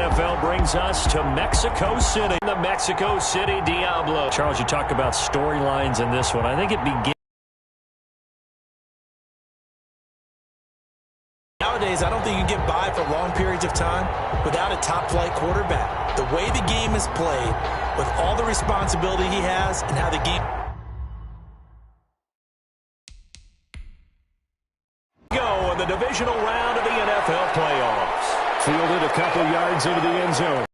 NFL brings us to Mexico City. The Mexico City Diablo. Charles, you talk about storylines in this one. I think it begins. Nowadays, I don't think you can get by for long periods of time without a top-flight quarterback. The way the game is played, with all the responsibility he has, and how the game go in the divisional round of the NFL playoffs. Fielded a couple yards into the end zone.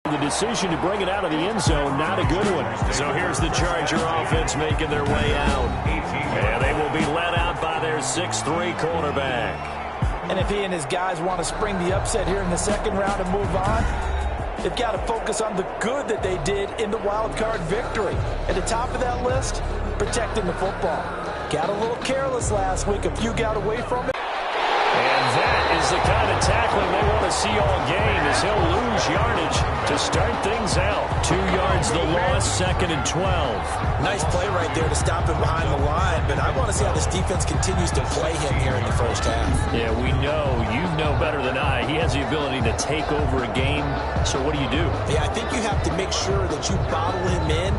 The decision to bring it out of the end zone, not a good one. So here's the Charger offense making their way out. And they will be led out by their 6'3" quarterback. And if he and his guys want to spring the upset here in the second round and move on, they've got to focus on the good that they did in the wild card victory. At the top of that list, protecting the football. Got a little careless last week. A few got away from it. And that is the kind of tackling they want to see all game, as he'll lose yardage to start things out. 2 yards the loss, 2nd and 12. Nice play right there to stop him behind the line, but I want to see how this defense continues to play him here in the first half. Yeah, we know. You know better than I. He has the ability to take over a game, so what do you do? Yeah, I think you have to make sure that you bottle him in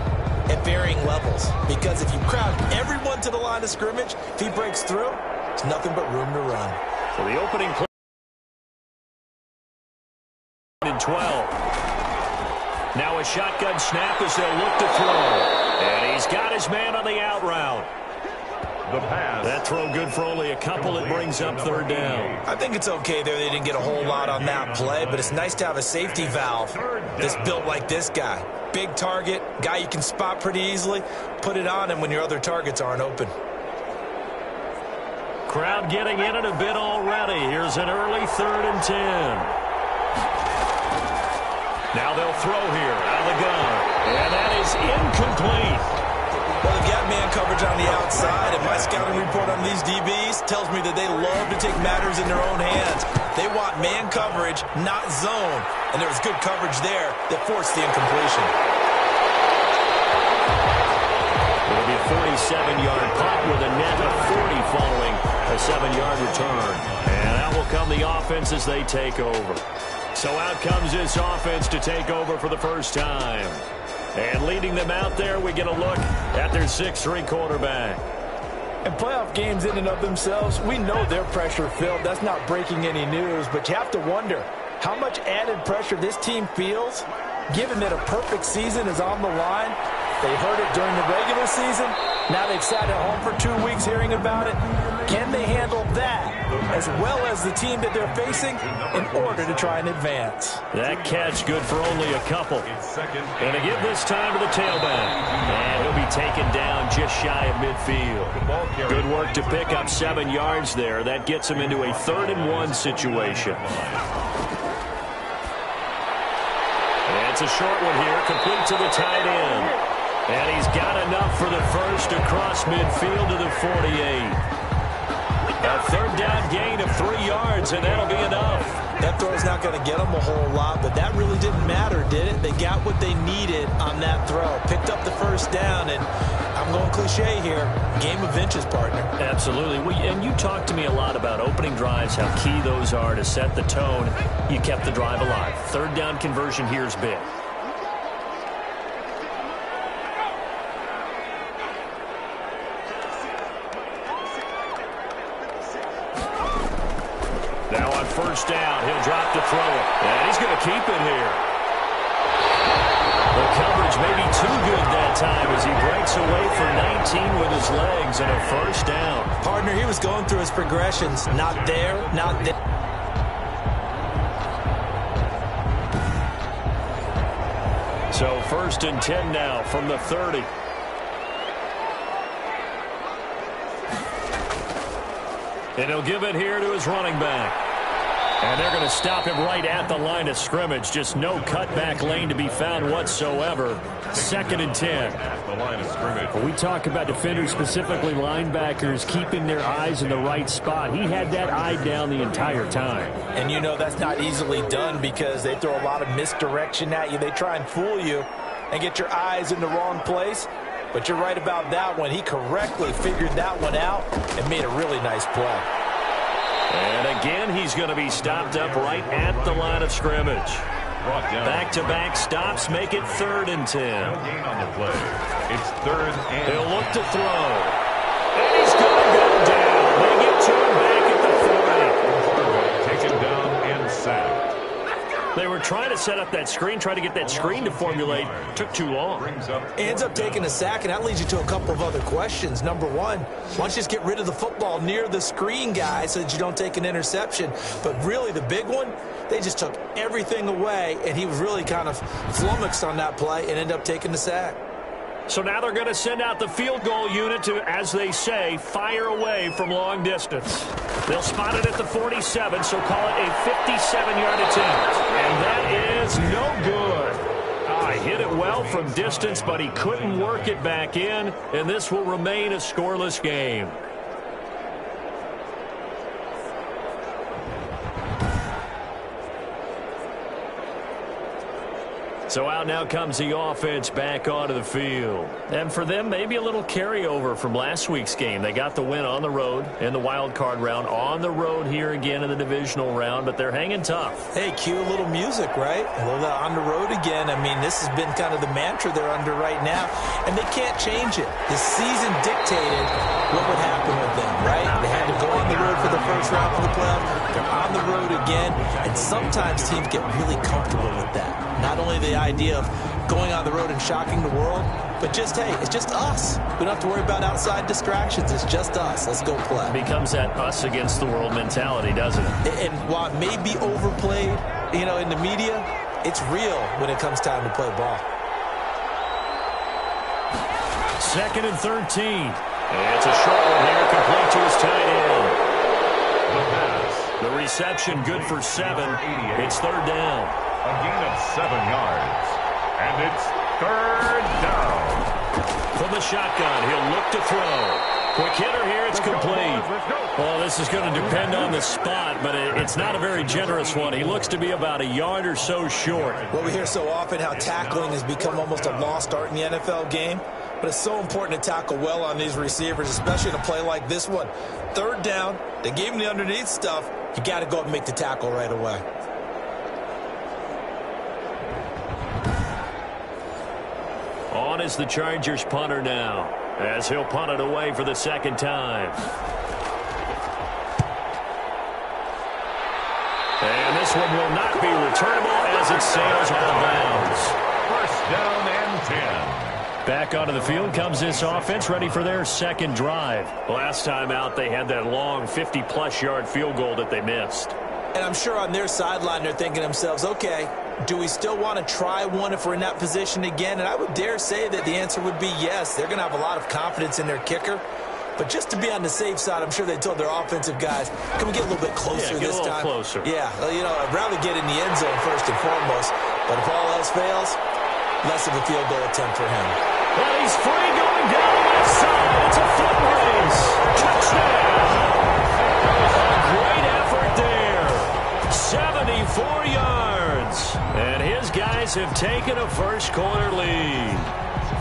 at varying levels, because if you crowd everyone to the line of scrimmage, if he breaks through, there's nothing but room to run. So the opening play in 12. Now a shotgun snap as they'll look to throw. And he's got his man on the out route. The pass. That throw good for only a couple. It brings up 3rd down. I think it's okay there. They didn't get a whole lot on that play, but it's nice to have a safety valve that's built like this guy. Big target, guy you can spot pretty easily. Put it on him when your other targets aren't open. Crowd getting in it a bit already. Here's an early 3rd and 10. Now they'll throw here out of the gun. And that is incomplete. Well, they've got man coverage on the outside, and my scouting report on these DBs tells me that they love to take matters in their own hands. They want man coverage, not zone. And there was good coverage there that forced the incompletion. It'll be a 47-yard punt with a net of 40 following a 7-yard return. And out will come the offense as they take over. So out comes this offense to take over for the first time. And leading them out there, we get a look at their 6'3" quarterback. And playoff games in and of themselves, we know they're pressure-filled. That's not breaking any news, but you have to wonder how much added pressure this team feels, given that a perfect season is on the line. They heard it during the regular season. Now they've sat at home for 2 weeks hearing about it. Can they handle that as well as the team that they're facing in order to try and advance? That catch good for only a couple. And to give this time to the tailback. And he'll be taken down just shy of midfield. Good work to pick up 7 yards there. That gets him into a 3rd and 1 situation. And it's a short one here, complete to the tight end. And he's got enough for the first across midfield to the 48. A 3rd down gain of 3 yards, and that'll be enough. That throw's not going to get them a whole lot, but that really didn't matter, did it? They got what they needed on that throw. Picked up the 1st down, and I'm going cliche here. Game of inches, partner. Absolutely. And you talked to me a lot about opening drives, how key those are to set the tone. You kept the drive alive. 3rd down conversion here is big. Now on 1st down, he'll drop to throw it. And he's going to keep it here. The coverage may be too good that time as he breaks away for 19 with his legs and a 1st down. Partner, he was going through his progressions. Not there, not there. So 1st and 10 now from the 30. And he'll give it here to his running back. And they're going to stop him right at the line of scrimmage. Just no cutback lane to be found whatsoever. 2nd and 10. When we talk about defenders, specifically linebackers, keeping their eyes in the right spot, he had that eye down the entire time. And you know that's not easily done because they throw a lot of misdirection at you. They try and fool you and get your eyes in the wrong place. But you're right about that one. He correctly figured that one out and made a really nice play. And again, he's going to be stopped up right at the line of scrimmage. Back-to-back stops make it 3rd and 10. Gain on the play. It's 3rd and He'll look to throw. And he's going to go down. They get to him back at the 40. Taken down and sacked. They were trying to set up that screen, try to get that screen to formulate. Took too long. Ends up taking a sack, and that leads you to a couple of other questions. Number one, why don't you just get rid of the football near the screen guy so that you don't take an interception? But really, the big one, they just took everything away, and he was really kind of flummoxed on that play and ended up taking the sack. So now they're going to send out the field goal unit to, as they say, fire away from long distance. They'll spot it at the 47, so call it a 57-yard attempt. And that is no good. Hit it well from distance, but he couldn't work it back in, and this will remain a scoreless game. So out now comes the offense back onto the field. And for them, maybe a little carryover from last week's game. They got the win on the road in the wild card round, on the road here again in the divisional round, but they're hanging tough. Hey, cue a little music, right? A little on the road again. I mean, this has been kind of the mantra they're under right now, and they can't change it. The season dictated what would happen with them, right? They had to go on the road for the first round for the playoffs. They're on the road again, and sometimes teams get really comfortable with that. Not only the idea of going on the road and shocking the world, but just, hey, it's just us. We don't have to worry about outside distractions. It's just us. Let's go play. Becomes that us against the world mentality, doesn't it? And while it may be overplayed, in the media, it's real when it comes time to play ball. 2nd and 13. It's a short one here, complete to his tight end. The pass. The reception good for 7. It's 3rd down. A gain of 7 yards. And it's 3rd down. From the shotgun, he'll look to throw. Quick hitter here, it's complete. Well, this is going to depend on the spot, but it's not a very generous one. He looks to be about a yard or so short. Well, we hear so often how tackling has become almost a lost art in the NFL game, but it's so important to tackle well on these receivers, especially in a play like this one. 3rd down, they gave him the underneath stuff. You got to go up and make the tackle right away. On is the Chargers punter now, as he'll punt it away for the 2nd time. And this one will not be returnable as it sails out of bounds. 1st down and 10. Back onto the field comes this offense, ready for their 2nd drive. Last time out, they had that long 50-plus yard field goal that they missed. And I'm sure on their sideline they're thinking to themselves, okay, do we still want to try one if we're in that position again? And I would dare say that the answer would be yes. They're going to have a lot of confidence in their kicker. But just to be on the safe side, I'm sure they told their offensive guys, can we get a little bit closer this time? Closer. Yeah, I'd rather get in the end zone first and foremost. But if all else fails, less of a field goal attempt for him. Well, he's free going down the left side. It's a foot race. Touchdown. Great effort there. 74 yards. And his guys have taken a first-quarter lead.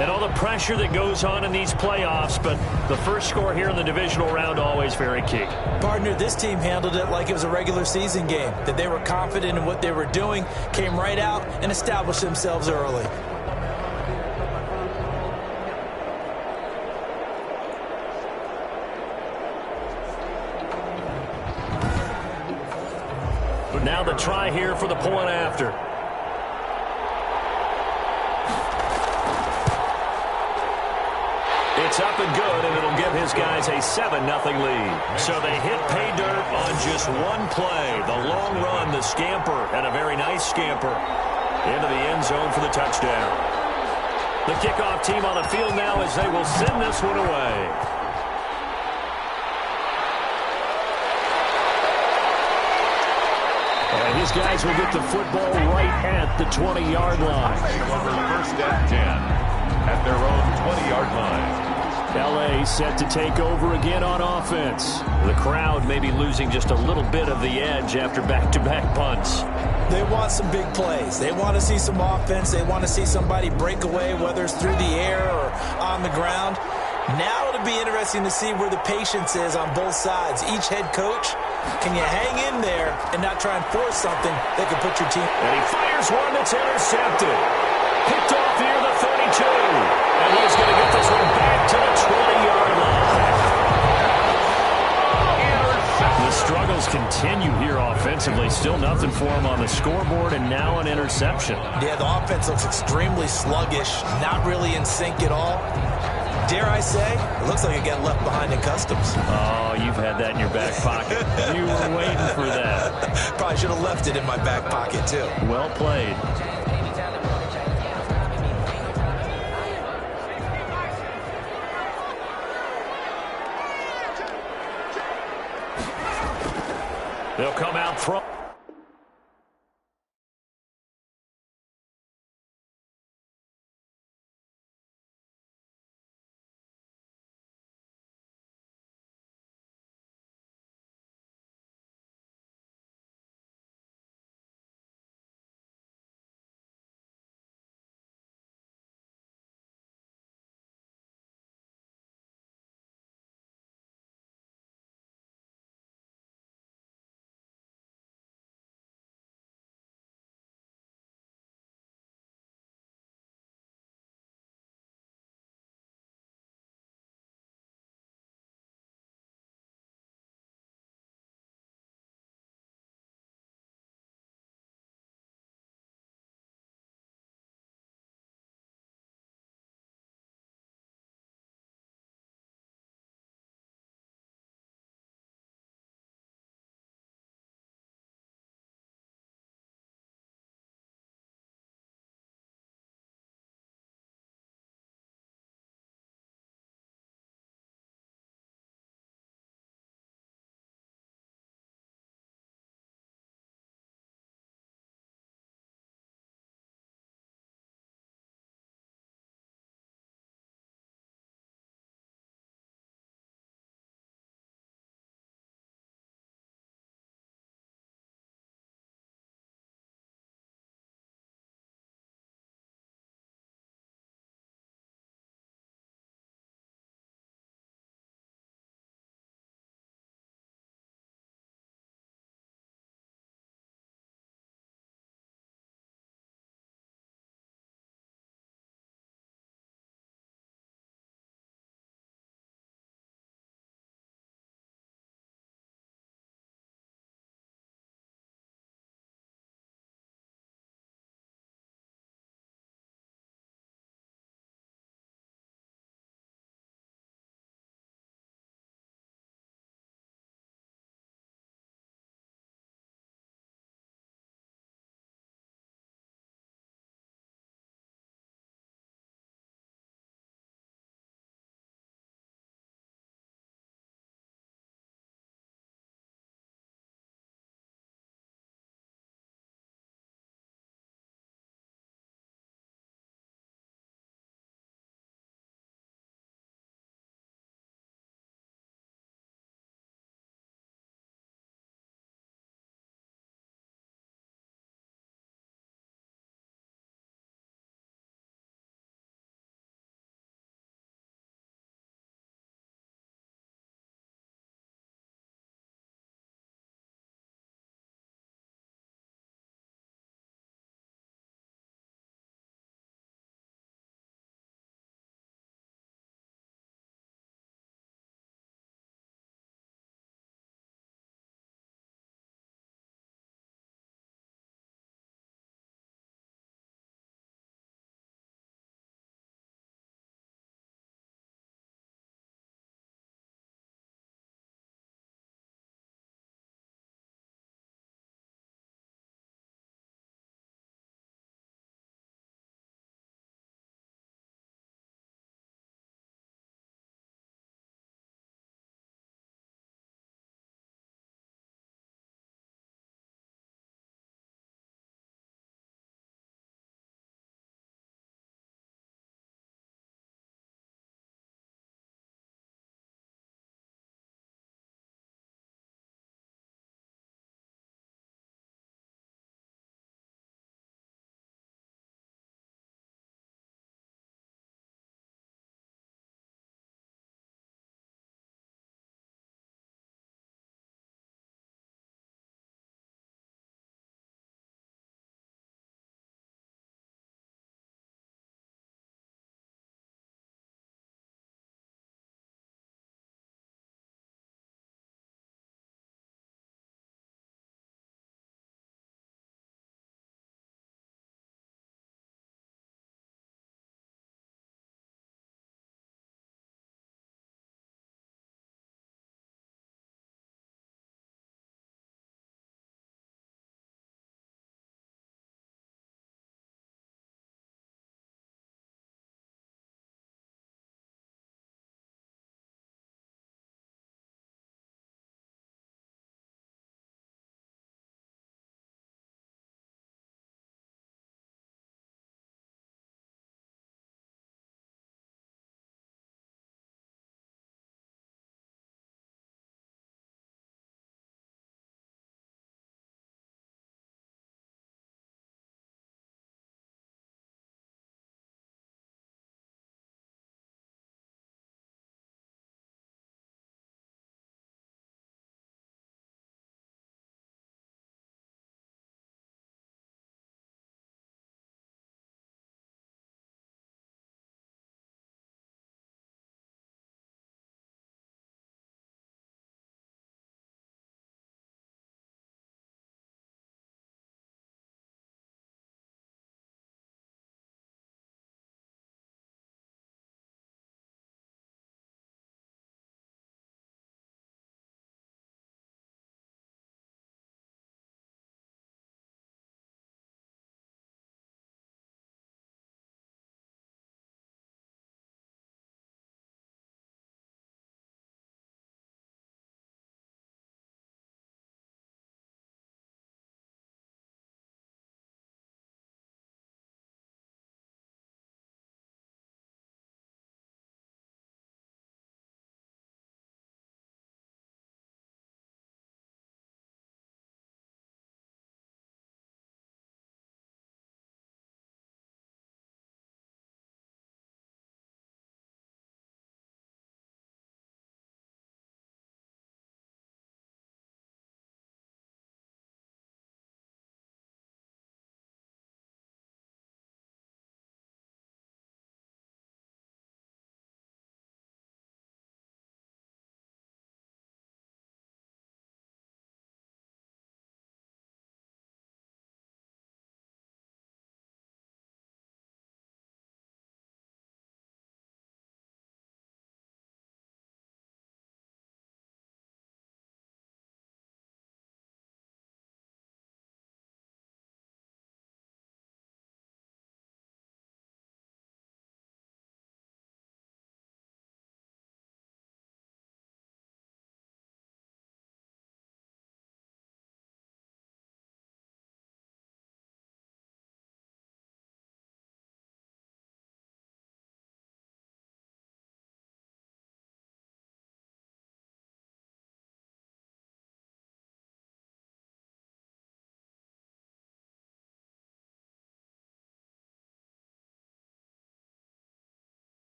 And all the pressure that goes on in these playoffs, but the first score here in the divisional round always very key. Partner, this team handled it like it was a regular season game, that they were confident in what they were doing, came right out and established themselves early. But now the try here for the point after. It's up and good, and it'll give his guys a 7-0 lead. So they hit pay dirt on just one play. The long run, the scamper, and a very nice scamper into the end zone for the touchdown. The kickoff team on the field now as they will send this one away. And his guys will get the football right at the 20-yard line. First and 10 at their own 20-yard line. L.A. set to take over again on offense. The crowd may be losing just a little bit of the edge after back-to-back punts. They want some big plays. They want to see some offense. They want to see somebody break away, whether it's through the air or on the ground. Now it'll be interesting to see where the patience is on both sides. Each head coach Can you hang in there and not try and force something that could put your team... And he fires one that's intercepted. Picked off near the 32. And he's going to get this one back to the 20-yard line. The struggles continue here offensively. Still nothing for him on the scoreboard, and now an interception. Yeah, the offense looks extremely sluggish, not really in sync at all. Dare I say, it looks like it got left behind in customs. Oh, you've had that in your back pocket. You were waiting for that. Probably should have left it in my back pocket, too. Well played. They'll come out front.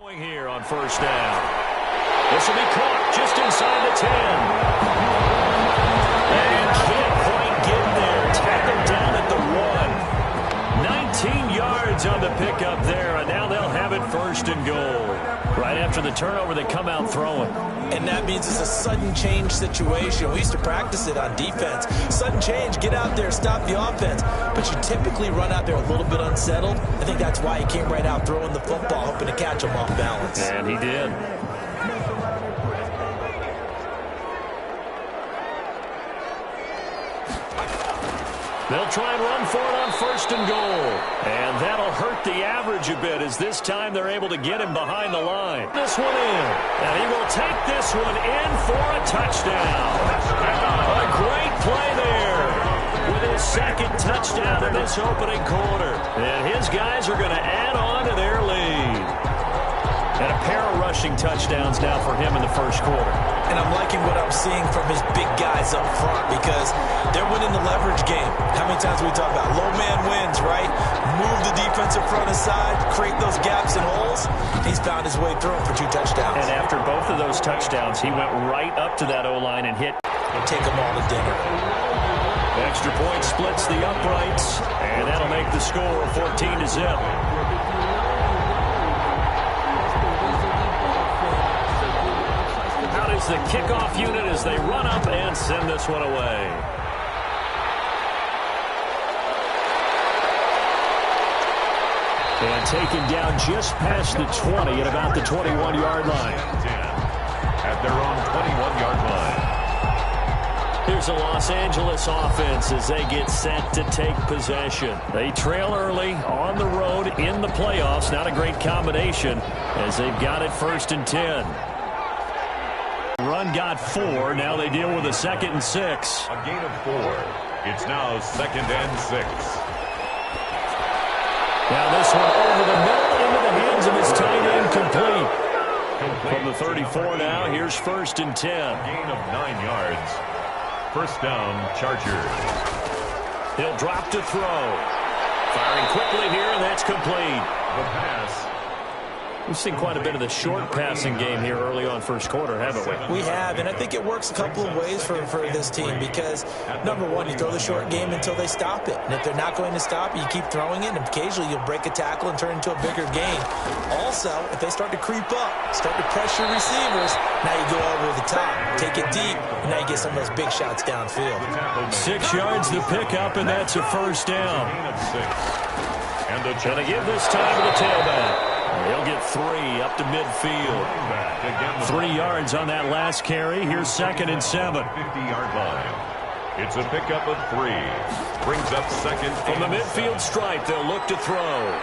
Here on first down. This will be caught just inside the 10. And can't quite get there. Tackled down at the 1. 19 yards on the pickup there, and now they'll have it first and goal. Right after the turnover, they come out throwing. And that means it's a sudden change situation. We used to practice it on defense. Sudden change, get out there, stop the offense. But you typically run out there a little bit unsettled. I think that's why he came right out throwing the football, hoping to catch him off balance. And he did. They'll try and run for it on first and goal. And that'll hurt the average a bit as this time they're able to get him behind the line. This one in. And he will take this one in for a touchdown. A great play there with his second touchdown in this opening quarter. And his guys are going to add on to their lead. And a pair of rushing touchdowns now for him in the first quarter. And I'm liking what I'm seeing from his big guys up front because they're winning the leverage game. How many times we talk about low man wins, right? Move the defensive front aside, create those gaps and holes. He's found his way through them for 2 touchdowns. And after both of those touchdowns, he went right up to that O-line and hit. And take them all to dinner. Extra point splits the uprights, and that'll make the score 14-0. The kickoff unit as they run up and send this one away. And taken down just past the 20 at about the 21-yard line. At their own 21-yard line. Here's a Los Angeles offense as they get set to take possession. They trail early on the road in the playoffs. Not a great combination as they've got it first and 10. Run got 4. Now they deal with a 2nd and 6. A gain of 4. It's now 2nd and 6. Now this one over the middle into the hands of his tight end, complete. From the 34 now, here's first and 10. Gain of 9 yards. First down, Chargers. He'll drop to throw. Firing quickly here, and that's complete. The pass. We've seen quite a bit of the short passing game here early on first quarter, haven't we? We have, and I think it works a couple of ways for this team because, number one, you throw the short game until they stop it. And if they're not going to stop it, you keep throwing it, and occasionally you'll break a tackle and turn into a bigger gain. Also, if they start to creep up, start to pressure receivers, now you go over the top, take it deep, and now you get some of those big shots downfield. 6 yards to pick up, and that's a first down. And the Gonna give this time to the tailback. He'll get 3 up to midfield. 3 yards on that last carry. Here's 2nd and 7. 50-yard line. It's a pickup of 3. Brings up 2nd. From the midfield stripe, they'll look to throw.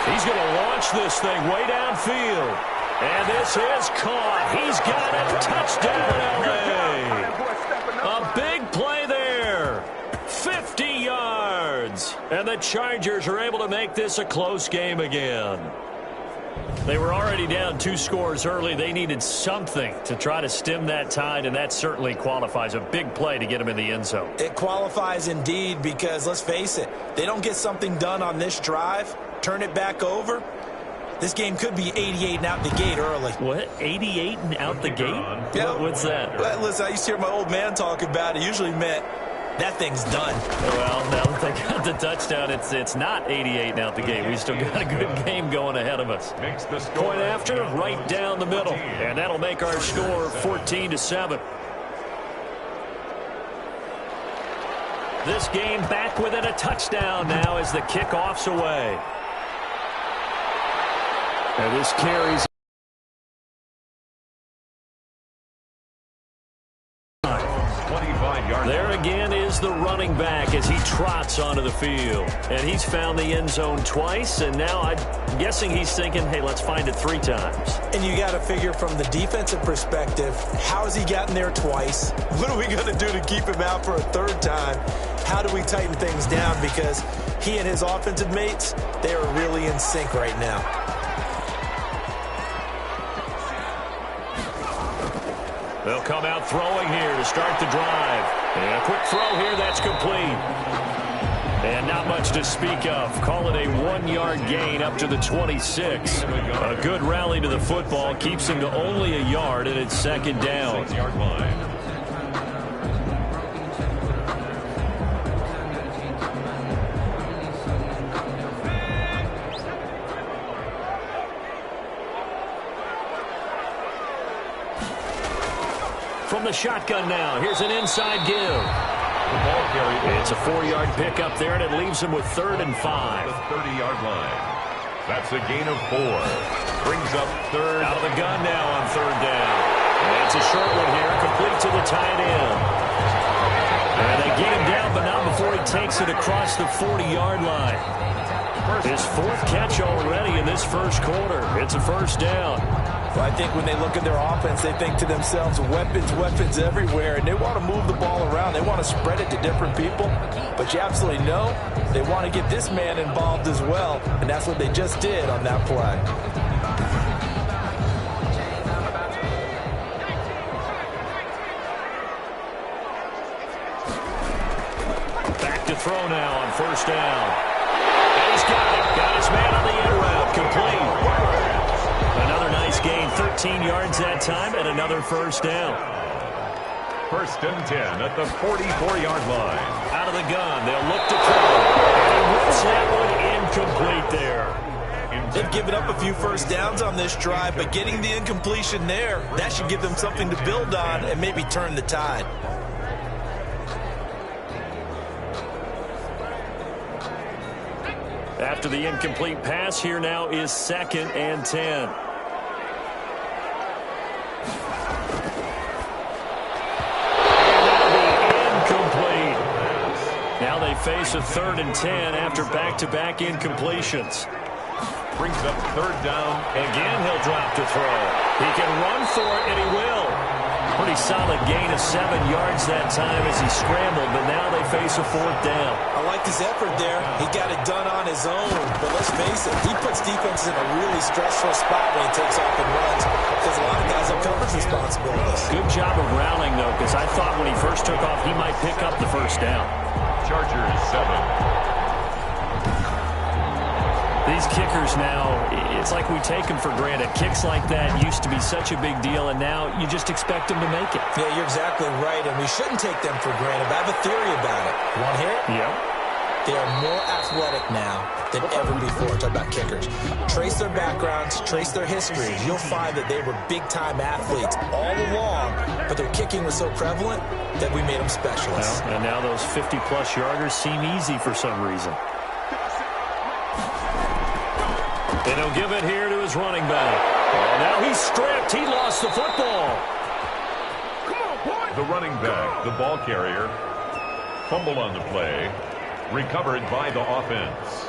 He's going to launch this thing way downfield. And this is caught. He's got it. Touchdown, L.A. A big play there. 50 yards. And the Chargers are able to make this a close game again. They were already down 2 scores early. They needed something to try to stem that tide, and that certainly qualifies. A big play to get them in the end zone. It qualifies indeed because, let's face it, they don't get something done on this drive, turn it back over, this game could be 88 and out the gate early. What? 88 and out the gate? Yeah. What's that? Well, listen, I used to hear my old man talk about it. Usually meant that thing's done. Well, now that they got the touchdown, it's not 88 and out the gate. We still got a good game going ahead of us. Point after, right down the middle. And that'll make our score 14-7. This game back within a touchdown now as the kickoff's away. And this carries. There again is the running back as he trots onto the field. And he's found the end zone twice, and now I'm guessing he's thinking, hey, let's find it 3 times. And you got to figure from the defensive perspective, how has he gotten there twice? What are we going to do to keep him out for a 3rd time? How do we tighten things down? Because he and his offensive mates, they are really in sync right now. They'll come out throwing here to start the drive. And a quick throw here, that's complete. And not much to speak of. Call it a 1-yard gain up to the 26. A good rally to the football keeps him to only a yard, and it's second down. 6-yard line. From the shotgun now, here's an inside give. It's a 4-yard pickup there, and it leaves him with 3rd and 5. The 30-yard line. That's a gain of 4. Brings up 3rd. Out of the gun now on 3rd down. And it's a short one here, complete to the tight end. And they get him down, but not before he takes it across the 40-yard line. His 4th catch already in this first quarter. It's a first down. Well, I think when they look at their offense, they think to themselves, weapons everywhere, and they want to move the ball around. They want to spread it to different people, but you absolutely know they want to get this man involved as well, and that's what they just did on that play. Back to throw now on first down. And he's got it. Got his man on the end route. Complete. Another nice gain, 13 yards that time, and another first down. 1st and 10 at the 44-yard line. Out of the gun, they'll look to throw. And he whips that one incomplete there. They've given up a few first downs on this drive, but getting the incompletion there, that should give them something to build on and maybe turn the tide. After the incomplete pass, here now is 2nd and 10. Now they face a 3rd and 10 after back-to-back incompletions. Brings up 3rd down. Again, he'll drop to throw. He can run for it, and he will. Pretty solid gain of 7 yards that time as he scrambled, but now they face a 4th down. I like his effort there. He got it done on his own, but let's face it, he puts defenses in a really stressful spot when he takes off and runs because a lot of guys have coverage responsibilities. Good job of rallying, though, because I thought when he first took off, he might pick up the first down. Chargers 7. These kickers now, it's like we take them for granted. Kicks like that used to be such a big deal, and now you just expect them to make it. Yeah, you're exactly right, and we shouldn't take them for granted. But I have a theory about it. You want to hear it? Yep. They are more athletic now than ever before. Talk about kickers. Trace their backgrounds, trace their histories. You'll find that they were big-time athletes all along, but their kicking was so prevalent that we made them specialists. Well, and now those 50-plus yarders seem easy for some reason. And he'll give it here to his running back. Oh, now he's stripped. He lost the football. The running back, the ball carrier, fumble on the play, recovered by the offense.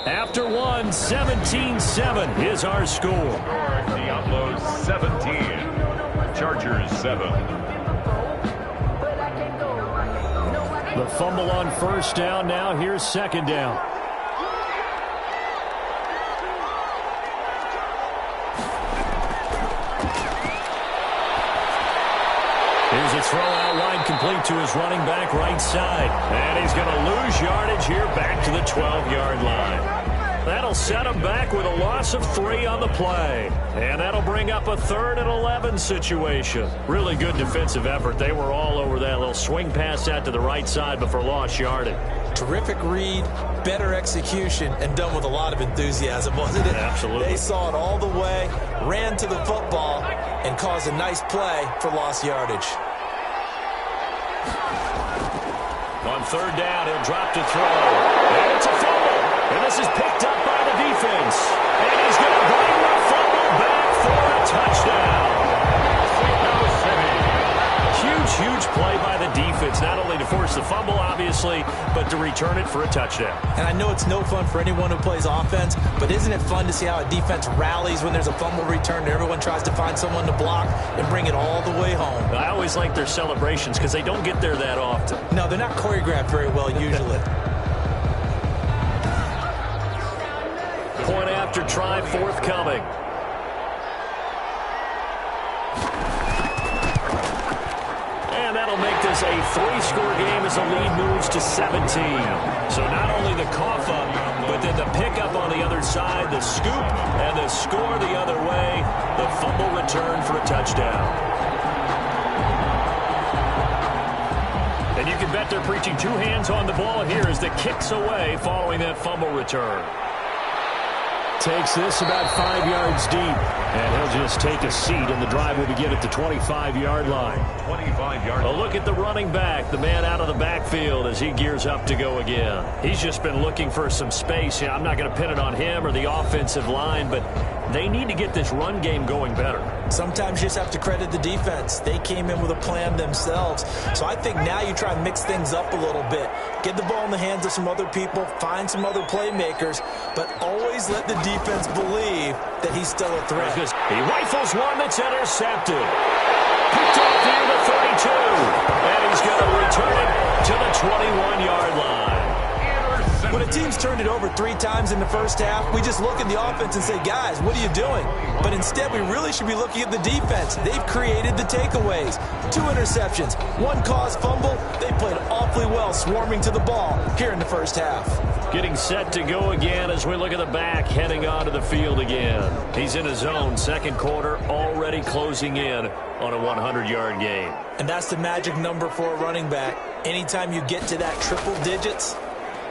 After one, 17-7 is our score. Diablos 17, Chargers 7. The fumble on first down now. Here's 2nd down. Here's a throw out wide, complete to his running back right side. And he's going to lose yardage here back to the 12-yard line. That'll set him back with a loss of 3 on the play. And that'll bring up a 3rd and 11 situation. Really good defensive effort. They were all over that little swing pass out to the right side, but for lost yardage. Terrific read, better execution, and done with a lot of enthusiasm, wasn't it? Absolutely. They saw it all the way, ran to the football, and caused a nice play for lost yardage. On 3rd down, he'll drop to throw. And it's a fumble. And this is picked up by the defense. And he's going to bring the fumble back for a touchdown. Huge play by the defense, not only to force the fumble, obviously, but to return it for a touchdown. And I know it's no fun for anyone who plays offense, but isn't it fun to see how a defense rallies when there's a fumble return and everyone tries to find someone to block and bring it all the way home? I always like their celebrations because they don't get there that often. No, they're not choreographed very well usually. Point after try forthcoming. And that'll make this a 3-score game as the lead moves to 17. So not only the cough up, but then the pickup on the other side, the scoop, and the score the other way, the fumble return for a touchdown. And you can bet they're preaching 2 hands on the ball here as the kick's away following that fumble return. Takes this about 5 yards deep, and he'll just take a seat, and the drive will begin at the 25-yard line. 25-yard. A look at the running back, the man out of the backfield as he gears up to go again. He's just been looking for some space. I'm not going to pin it on him or the offensive line, but they need to get this run game going better. Sometimes you just have to credit the defense. They came in with a plan themselves. So I think now you try and mix things up a little bit. Get the ball in the hands of some other people, find some other playmakers, but always let the defense believe that he's still a threat. He rifles one that's intercepted. Picked off near the 32. And he's going to return it to the 21-yard line. When a team's turned it over 3 times in the first half, we just look at the offense and say, guys, what are you doing? But instead, we really should be looking at the defense. They've created the takeaways. 2 interceptions, 1 caused fumble. They played awfully well swarming to the ball here in the first half. Getting set to go again as we look at the back heading onto the field again. He's in his zone, second quarter, already closing in on a 100-yard game. And that's the magic number for a running back. Anytime you get to that triple digits,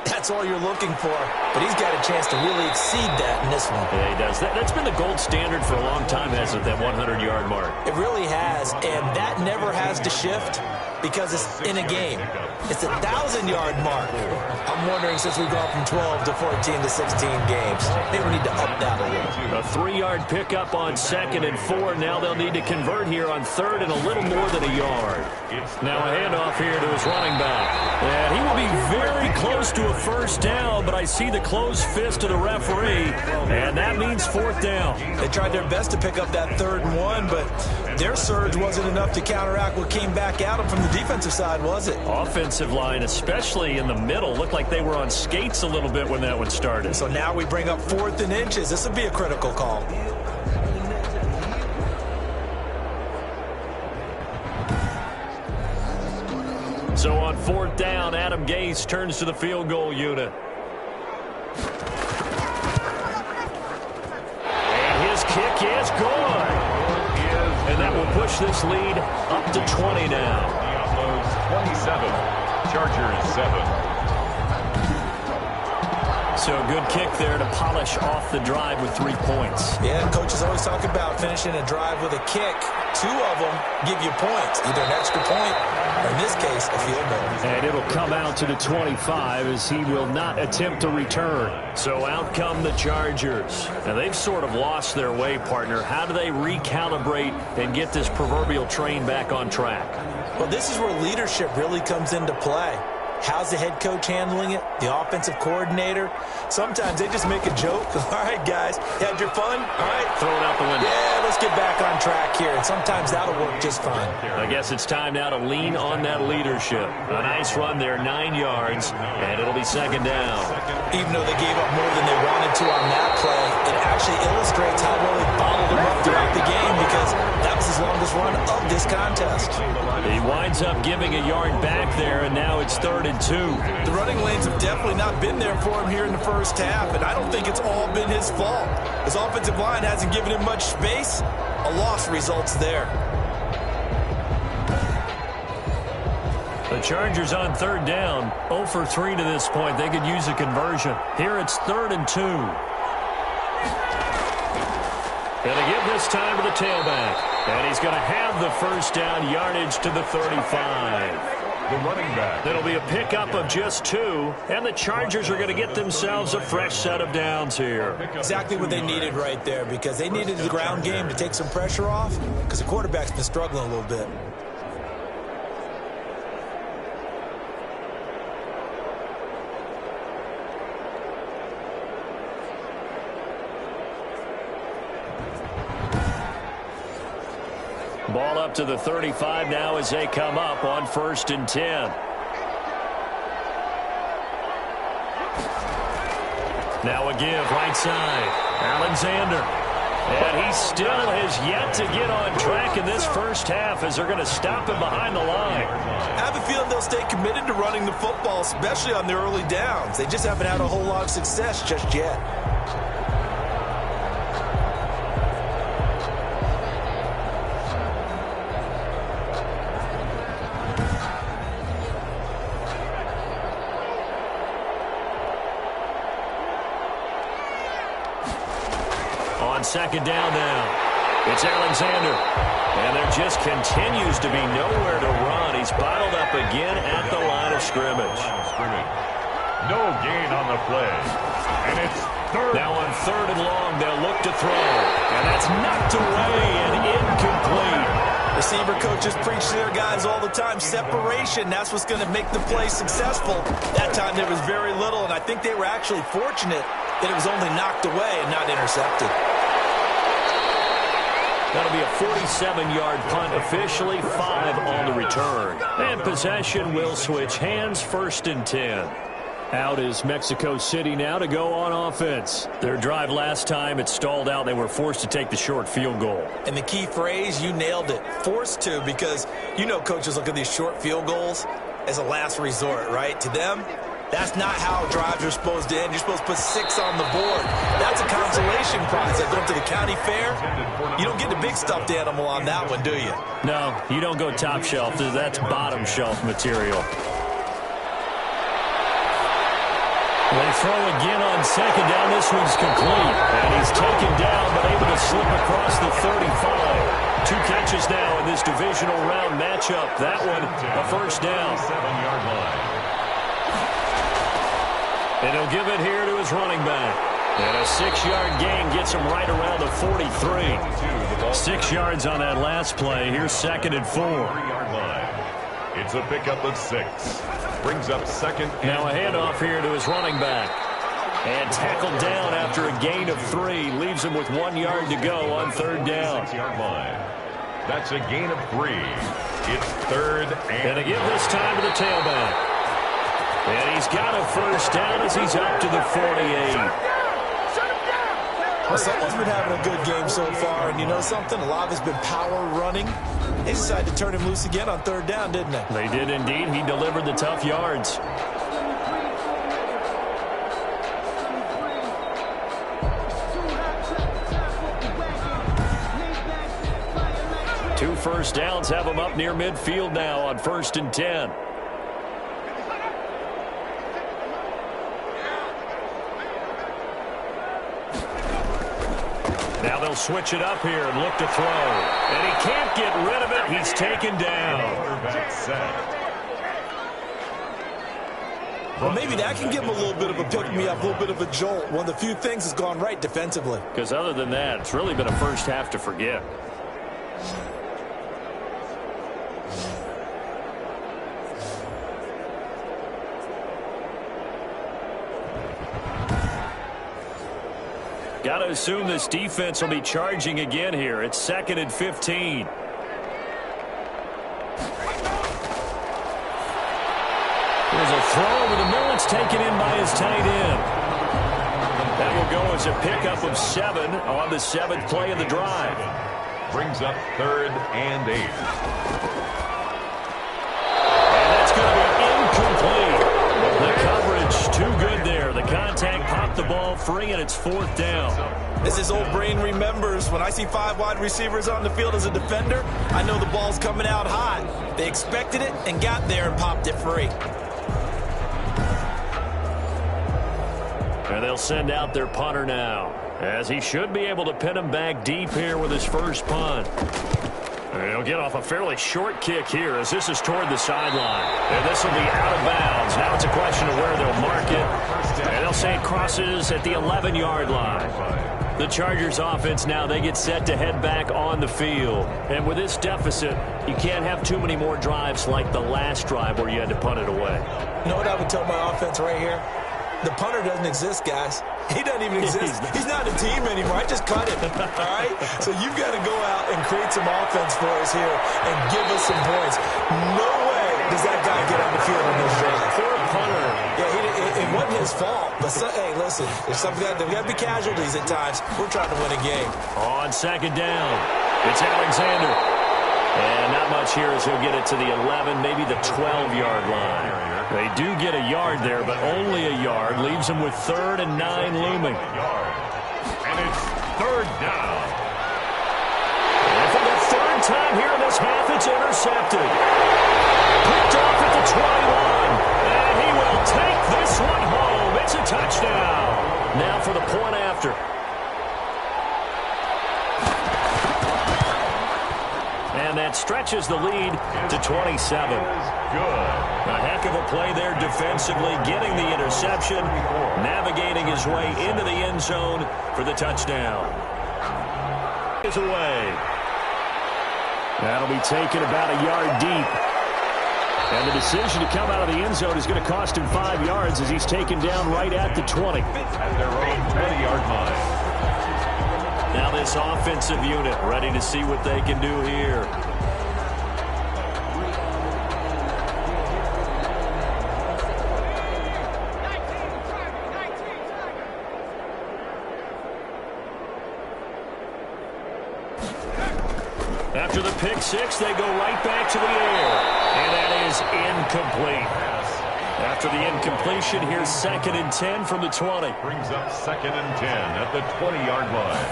that's all you're looking for. But he's got a chance to really exceed that in this one. Yeah, he does. That's been the gold standard for a long time, hasn't it, that 100-yard mark? It really has, and that never has to shift because it's in a game. It's a 1,000-yard mark. I'm wondering, since we've gone from 12 to 14 to 16 games, maybe we need to up that a little. A 3-yard pickup on 2nd and 4. Now they'll need to convert here on 3rd and a little more than a yard. Now a handoff here to his running back. And he will be very close to a first down, but I see the closed fist of the referee, and that means 4th down. They tried their best to pick up that 3rd and 1, but their surge wasn't enough to counteract what came back at them from the defensive side, was it? Offensive line, especially in the middle, looked like they were on skates a little bit when that one started. So now we bring up 4th and inches. This would be a critical call. So on 4th down, Adam Gase turns to the field goal unit. And his kick is good. And that will push this lead up to 20 now. Diablos 27, Chargers 7. So a good kick there to polish off the drive with 3 points. Yeah, coaches always talk about finishing a drive with a kick. 2 of them give you points, either an extra point or, in this case, a field goal. And it'll come out to the 25 as he will not attempt to return. So out come the Chargers. Now, they've sort of lost their way, partner. How do they recalibrate and get this proverbial train back on track? Well, this is where leadership really comes into play. How's the head coach handling it? The offensive coordinator? Sometimes they just make a joke. All right, guys, you had your fun? All right. Throw it out the window. Yeah, let's get back on track here. And sometimes that'll work just fine. I guess it's time now to lean on that leadership. A nice run there, 9 yards, and it'll be 2nd down. Even though they gave up more than they wanted to on that play, it actually illustrates how well they followed them up throughout the game because that was his longest run of this contest. He winds up giving a yard back there, and now it's 3rd and 2. The running lanes have definitely not been there for him here in the first half, and I don't think it's all been his fault. His offensive line hasn't given him much space. A loss results there. The Chargers on 3rd down, 0 for 3 to this point. They could use a conversion. Here it's 3rd and 2. And they give this time to the tailback. And he's going to have the first down, yardage to the 35. The running back. It'll be a pickup of just 2, and the Chargers are going to get themselves a fresh set of downs here. Exactly what they needed right there, because they needed the ground game to take some pressure off, because the quarterback's been struggling a little bit. Ball up to the 35 now as they come up on 1st and 10. Now a give right side. Alexander. And he still has yet to get on track in this first half as they're going to stop him behind the line. I have a feeling they'll stay committed to running the football, especially on their early downs. They just haven't had a whole lot of success just yet. On 2nd down now, it's Alexander. And there just continues to be nowhere to run. He's bottled up again at the line of scrimmage. No gain on the play. And it's third. Now on 3rd and long, they'll look to throw. And that's knocked away and incomplete. Receiver coaches preach to their guys all the time. Separation, that's what's going to make the play successful. That time there was very little, and I think they were actually fortunate that it was only knocked away and not intercepted. That'll be a 47-yard punt, officially 5 on the return. And possession will switch hands, 1st and 10. Out is Mexico City now to go on offense. Their drive last time, it stalled out. They were forced to take the short field goal. And the key phrase, you nailed it, forced to, because you know coaches look at these short field goals as a last resort, right? To them, that's not how drives are supposed to end. You're supposed to put 6 on the board. That's a consolation prize. Like going to the county fair, you don't get the big stuffed animal on that one, do you? No, you don't go top shelf. That's bottom shelf material. They throw again on 2nd down. This one's complete. And he's taken down, but able to slip across the 35. 2 catches now in this divisional round matchup. That one, a 1st down. 7-yard line. And he'll give it here to his running back. And a 6-yard gain gets him right around the 43. 6 yards on that last play. Here's 2nd and 4. 3-yard line. It's a pickup of 6. Brings up 2nd. Now a handoff here to his running back. And tackled down after a gain of 3. Leaves him with 1 yard to go on 3rd down. 6-yard line. That's a gain of 3. It's 3rd and a give this time to the tailback. And he's got a 1st down as he's up to the 48. Well, someone's been having a good game so far, and you know something? A lot of it's been power running. They decided to turn him loose again on 3rd down, didn't they? They did indeed. He delivered the tough yards. Two 1st downs have him up near midfield now on 1st and 10. Now they'll switch it up here and look to throw. And he can't get rid of it. He's taken down. Well, maybe that can give him a little bit of a pick-me-up, a little bit of a jolt. One of the few things that's gone right defensively. Because other than that, it's really been a first half to forget. Got to assume this defense will be charging again here. It's 2nd and 15. There's a throw over the middle. It's taken in by his tight end. That will go as a pickup of 7 on the 7th play of the drive. Brings up 3rd and 8. And that's going to be incomplete. The coverage too good there. The contact popped the ball free, and it's 4th down. As his old brain remembers, when I see 5 wide receivers on the field as a defender, I know the ball's coming out hot. They expected it and got there and popped it free. And they'll send out their punter now, as he should be able to pin him back deep here with his first punt. And he'll get off a fairly short kick here as this is toward the sideline. And this will be out of bounds. Now it's a question of where they'll mark it. And they'll say it crosses at the 11-yard line. The Chargers offense now, they get set to head back on the field. And with this deficit, you can't have too many more drives like the last drive where you had to punt it away. You know what I would tell my offense right here? The punter doesn't exist, guys. He doesn't even exist. He's not a team anymore. I just cut him, all right? So you've got to go out and create some offense for us here and give us some points. No way does that guy get on the field on this drive. Poor punter. Yeah, it wasn't his fault. But, hey, listen, there's got to be casualties at times. We're trying to win a game. On second down, it's Alexander. And not much here as he'll get it to the 11, maybe the 12-yard line. They do get a yard there, but only a yard. Leaves them with 3rd and 9 looming. And it's 3rd down. And for the 3rd time here in this half, it's intercepted. Picked off at the 21. And he will take this one home. It's a touchdown. Now for the point after. And that stretches the lead to 27. Good. A heck of a play there defensively, getting the interception, navigating his way into the end zone for the touchdown. Is away. That'll be taken about a yard deep. And the decision to come out of the end zone is going to cost him 5 yards as he's taken down right at the 20. At their own 20-yard line. Now this offensive unit ready to see what they can do here. After the pick six, they go right back to the air. And that is incomplete. After the incompletion, here's 2nd and 10 from the 20. Brings up 2nd and 10 at the 20-yard line.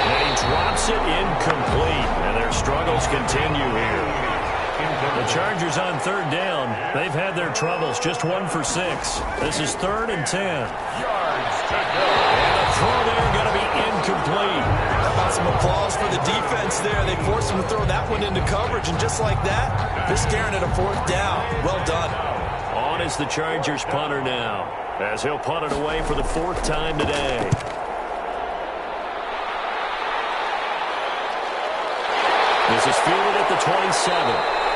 And he drops it incomplete. And their struggles continue here. The Chargers on 3rd down. They've had their troubles. Just 1 for 6. This is 3rd and 10. Yards to go. And the throw there going to be incomplete. How about some applause for the defense there? They forced him to throw that one into coverage, and just like that, they're staring at a 4th down. Well done. On is the Chargers punter now, as he'll punt it away for the 4th time today. This is fielded at the 27.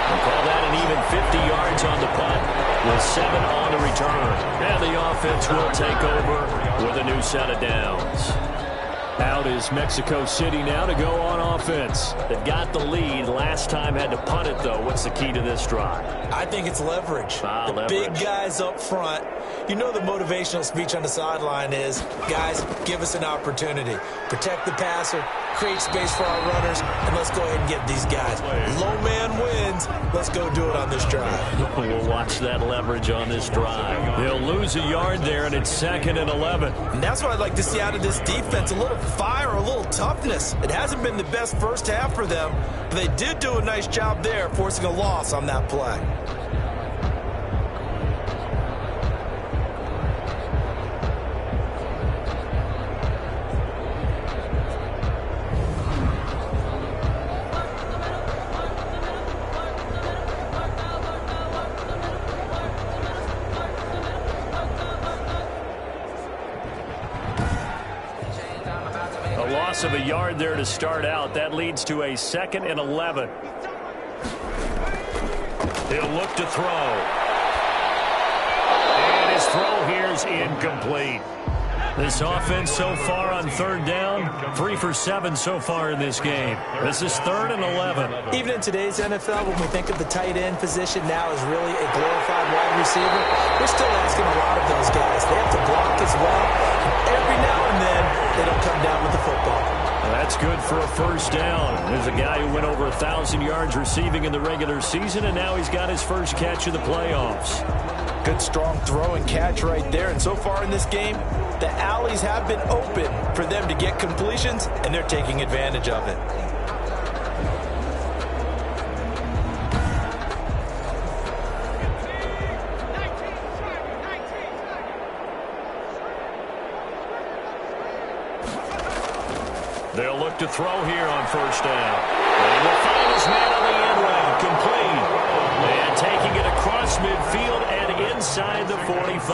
We'll call that an even 50 yards on the punt with 7 on the return. And the offense will take over with a new set of downs. Out is Mexico City now to go on offense. They've got the lead. Last time had to punt it, though. What's the key to this drive? I think it's leverage. The big guys up front. You know the motivational speech on the sideline is, guys, give us an opportunity. Protect the passer, create space for our runners, and let's go ahead and get these guys. Low man wins. Let's go do it on this drive. We'll watch that leverage on this drive. They'll lose a yard there, and it's 2nd and 11. And that's what I'd like to see out of this defense, a little fire, a little toughness. It hasn't been the best first half for them, but they did do a nice job there forcing a loss on that play. Of a yard there to start out. That leads to a 2nd and 11. He'll look to throw. And his throw here's incomplete. This offense so far on 3rd down, 3 for 7 so far in this game. This is 3rd and 11. Even in today's NFL, when we think of the tight end position now as really a glorified wide receiver, we're still asking a lot of those guys. They have to block as well. And every now and then, they don't come down with the football. That's good for a 1st down. There's a guy who went over 1,000 yards receiving in the regular season, and now he's got his first catch of the playoffs. Good, strong throw and catch right there. And so far in this game, the alleys have been open for them to get completions, and they're taking advantage of it. They'll look to throw here on 1st down. And he will find his man on the end route, complete. And taking it across midfield and inside the 45.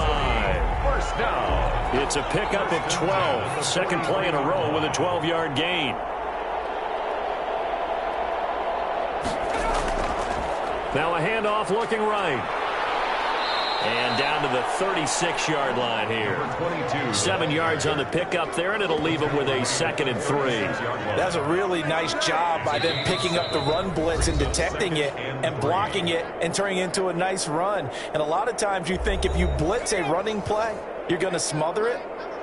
1st down. It's a pickup of 12. Second play in a row with a 12-yard gain. Now a handoff looking right. And down to the 36-yard line here. 7 yards on the pickup there, and it'll leave them with a 2nd and 3. That's a really nice job by them picking up the run blitz and detecting it and blocking it and turning it into a nice run. And a lot of times you think if you blitz a running play, you're going to smother it.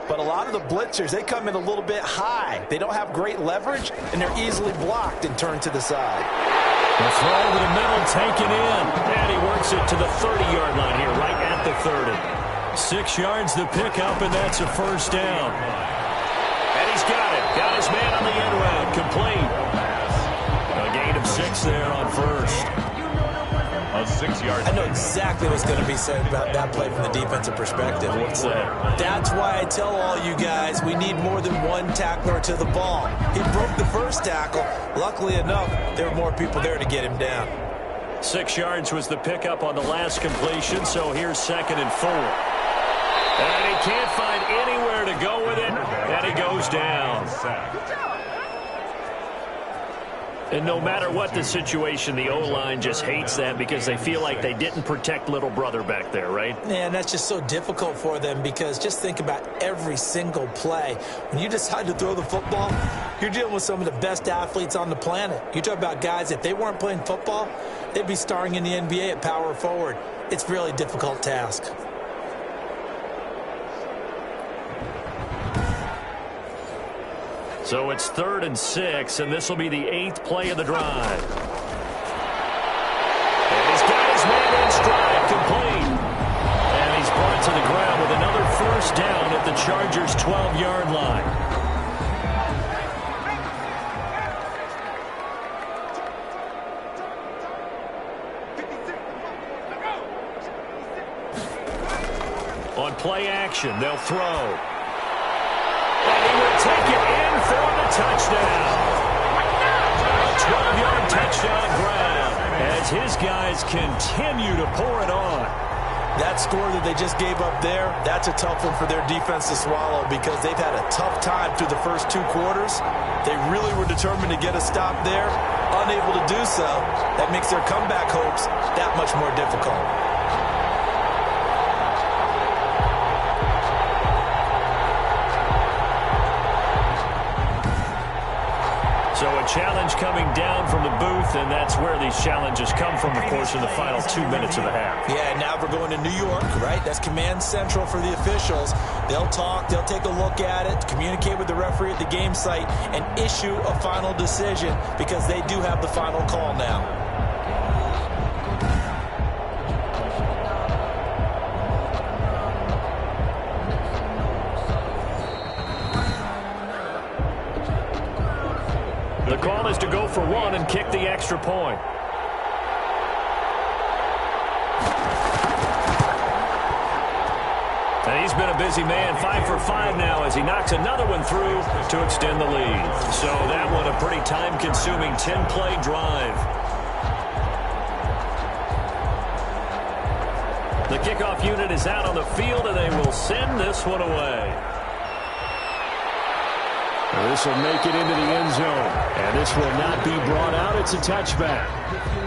But a lot of the blitzers, they come in a little bit high. They don't have great leverage, and they're easily blocked and turned to the side. The throw over the middle, taken in. And he works it to the 30-yard line here, right at the 30. 6 yards the pickup, and that's a first down. And he's got it. Got his man on the end route. Complete. A gain of 6 there on first. A 6-yard. I know exactly what's going to be said about that play from the defensive perspective. What's that? That's why I tell all you guys we need more than one tackler to the ball. He broke the first tackle. Luckily enough, there were more people there to get him down. 6 yards was the pickup on the last completion, so here's 2nd and 4. And he can't find anywhere to go with it, and he goes down. And no matter what the situation, the O-line just hates that because they feel like they didn't protect little brother back there, right? Yeah, and that's just so difficult for them because just think about every single play. When you decide to throw the football, you're dealing with some of the best athletes on the planet. You talk about guys, if they weren't playing football, they'd be starring in the NBA at power forward. It's a really difficult task. So it's 3rd and 6, and this will be the 8th play of the drive. And he's got his man in stride, complete. And he's brought to the ground with another first down at the Chargers' 12-yard line. On play action, they'll throw. And he will take it in for the touchdown. A 12-yard touchdown grab as his guys continue to pour it on. That score that they just gave up there, that's a tough one for their defense to swallow because they've had a tough time through the first 2 quarters. They really were determined to get a stop there, unable to do so. That makes their comeback hopes that much more difficult. So a challenge coming down from the booth, and that's where these challenges come from, of course, in the final 2 minutes of the half. Yeah, now we're going to New York, right? That's command central for the officials. They'll talk, they'll take a look at it, communicate with the referee at the game site, and issue a final decision because they do have the final call now. The call is to go for 1 and kick the extra point. And he's been a busy man, 5 for 5 now as he knocks another one through to extend the lead. So that one a pretty time-consuming 10-play drive. The kickoff unit is out on the field, and they will send this one away. This will make it into the end zone, and this will not be brought out. It's a touchback.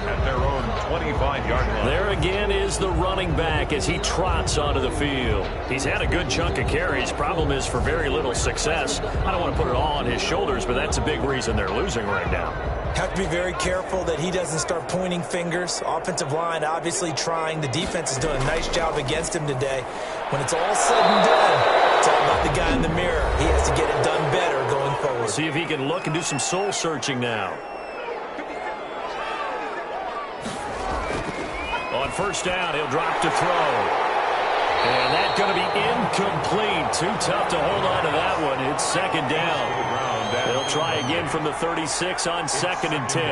At their own 25-yard line. There again is the running back as he trots onto the field. He's had a good chunk of carries. Problem is for very little success. I don't want to put it all on his shoulders, but that's a big reason they're losing right now. Have to be very careful that he doesn't start pointing fingers. Offensive line obviously trying. The defense is doing a nice job against him today. When it's all said and done, it's all about the guy in the mirror. He has to get it done better going forward. See if he can look and do some soul searching now. On first down, he'll drop to throw. And that's going to be incomplete. Too tough to hold on to that one. It's 2nd down. They'll try again from the 36 on 2nd and 10.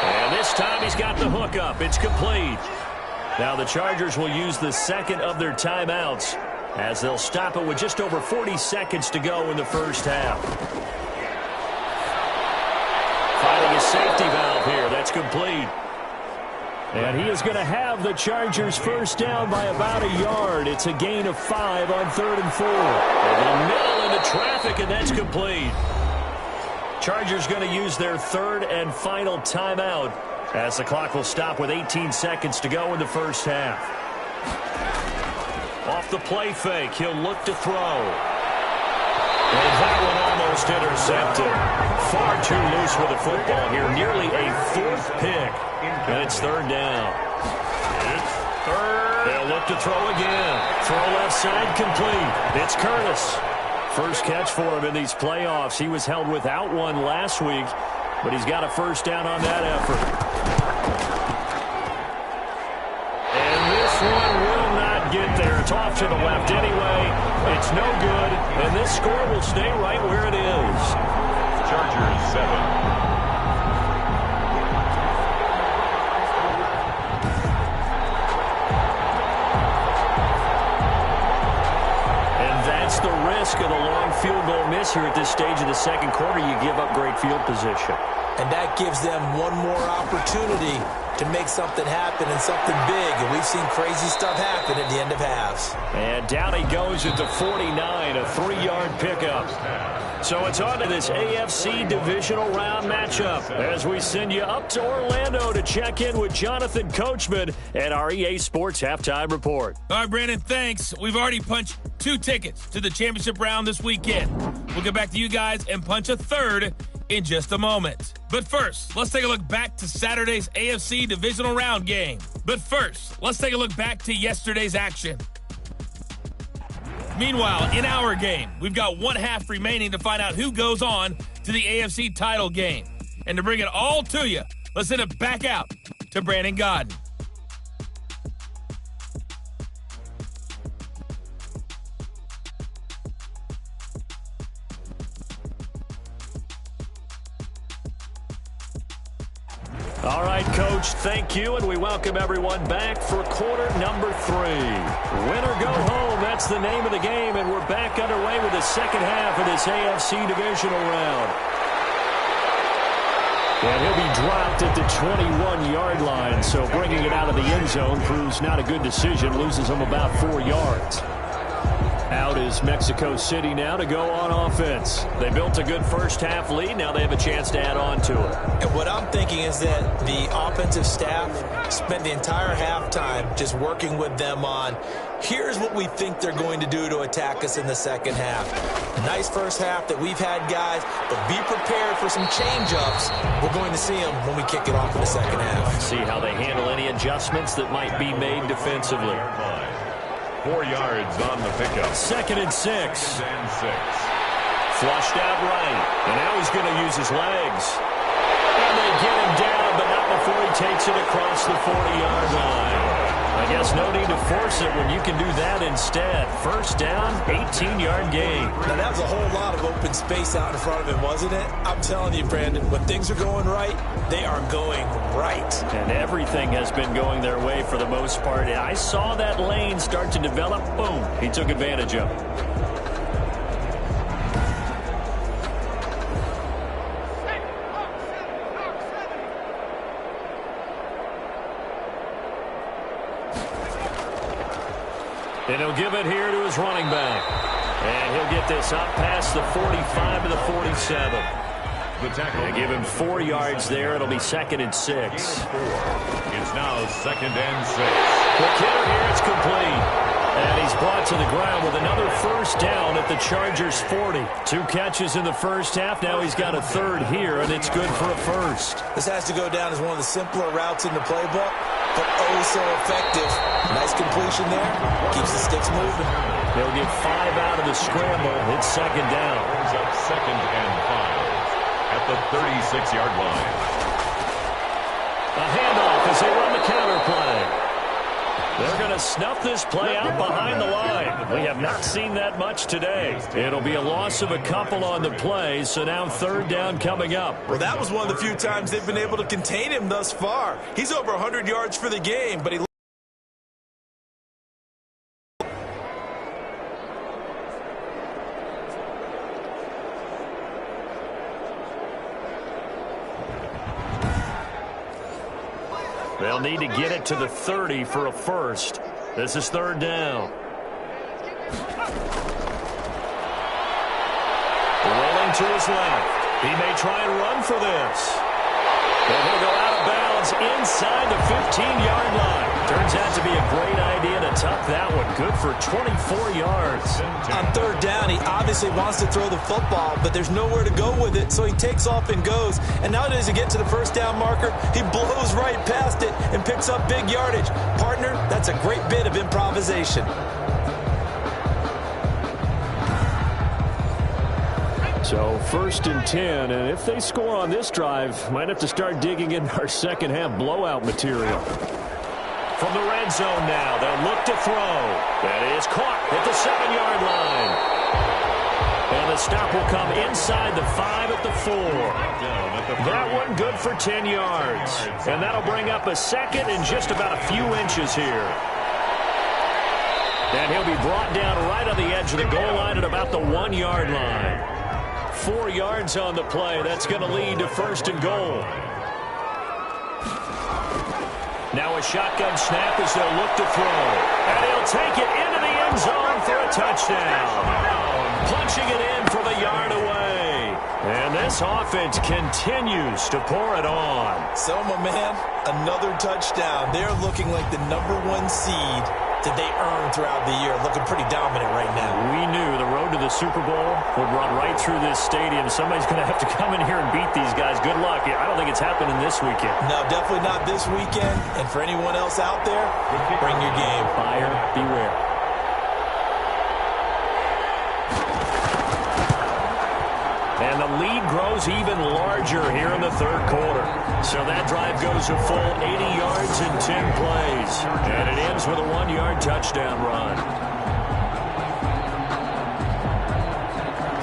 And this time he's got the hook up. It's complete. Now the Chargers will use the 2nd of their timeouts as they'll stop it with just over 40 seconds to go in the first half. Finding a safety valve here. That's complete. And he is going to have the Chargers first down by about a yard. It's a gain of 5 on 3rd and 4. Over the middle into traffic, and that's complete. Chargers going to use their 3rd and final timeout as the clock will stop with 18 seconds to go in the first half. Off the play fake, he'll look to throw. And that one almost intercepted. Far too loose with the football here. Nearly a fourth pick. And it's third down. It's third. They'll look to throw again. Throw left side complete. It's Curtis. First catch for him in these playoffs. He was held without one last week, but he's got a first down on that effort. And this one will not get there. It's off to the left anyway. It's no good, and this score will stay right where it is. Chargers 7. That's the risk of the long field goal miss here at this stage of the second quarter. You give up great field position. And that gives them one more opportunity to make something happen and something big. And we've seen crazy stuff happen at the end of halves. And down he goes at the 49, a 3-yard pickup. So it's on to this AFC divisional round matchup as we send you up to Orlando to check in with Jonathan Coachman at our EA Sports Halftime Report. All right, Brandon, thanks. We've already punched 2 tickets to the championship round this weekend. We'll get back to you guys and punch a third in just a moment. But first, let's take a look back to Saturday's AFC divisional round game. But first, let's take a look back to yesterday's action. Meanwhile, in our game, we've got 1 half remaining to find out who goes on to the AFC title game. And to bring it all to you, let's send it back out to Brandon Gaudin. All right, Coach, thank you, and we welcome everyone back for quarter number 3. Win or go home, that's the name of the game, and we're back underway with the second half of this AFC divisional round. And he'll be dropped at the 21-yard line, so bringing it out of the end zone proves not a good decision, loses him about 4 yards. Out is Mexico City now to go on offense. They built a good first half lead. Now they have a chance to add on to it. And what I'm thinking is that the offensive staff spent the entire halftime just working with them on, here's what we think they're going to do to attack us in the second half. Nice first half that we've had, guys, but be prepared for some change-ups. We're going to see them when we kick it off in the second half. See how they handle any adjustments that might be made defensively. 4 yards on the pickup. 2nd and 6. Flushed out right. And now he's going to use his legs. And they get him down, but not before he takes it across the 40-yard line. I guess no need to force it when you can do that instead. First down, 18-yard gain. Now, that was a whole lot of open space out in front of him, wasn't it? I'm telling you, Brandon, when things are going right, they are going right. And everything has been going their way for the most part. And I saw that lane start to develop. Boom. He took advantage of it. And he'll give it here to his running back. And he'll get this up past the 45 to the 47. The tackle. They give him 4 yards there. It'll be 2nd and 6. It's now 2nd and 6. The kicker here is complete. And he's brought to the ground with another first down at the Chargers 40. 2 catches in the first half. Now he's got a third here, and it's good for a first. This has to go down as one of the simpler routes in the playbook, but oh so effective. Nice completion there. Keeps the sticks moving. They'll get 5 out of the scramble. It's 2nd down. Brings up 2nd and 5 at the 36-yard line. A handoff as they run the counter play. They're going to snuff this play out behind the line. We have not seen that much today. It'll be a loss of a couple on the play, so now 3rd down coming up. Well, that was one of the few times they've been able to contain him thus far. He's over 100 yards for the game, but he... They'll need to get it to the 30 for a first. This is 3rd down. Rolling to his left. He may try and run for this. And he'll go out of bounds ball's inside the 15-yard line. Turns out to be a great idea to tuck that one. Good for 24 yards. On third down, he obviously wants to throw the football, but there's nowhere to go with it, so he takes off and goes. And now does he get to the first down marker? He blows right past it and picks up big yardage. Partner, that's a great bit of improvisation. So 1st and 10, and if they score on this drive, might have to start digging in our second half blowout material. From the red zone now, they'll look to throw. That is caught at the 7-yard line. And the stop will come inside the 5 at the 4. That one good for 10 yards. And that'll bring up a second and just about a few inches here. And he'll be brought down right on the edge of the goal line at about the 1-yard line. 4 yards on the play. That's going to lead to 1st and goal. Now a shotgun snap as they'll look to throw. And he'll take it into the end zone for a touchdown. Punching it in from a yard away. And this offense continues to pour it on. Selma, man, another touchdown. They're looking like the #1 seed that they earned throughout the year. Looking pretty dominant right now. We knew the road to the Super Bowl would run right through this stadium. Somebody's going to have to come in here and beat these guys. Good luck. I don't think it's happening this weekend. No, definitely not this weekend. And for anyone else out there, bring your game. Buyer beware. And the lead grows even larger here in the 3rd quarter. So that drive goes a full 80 yards in 10 plays. And it ends with a 1-yard touchdown run.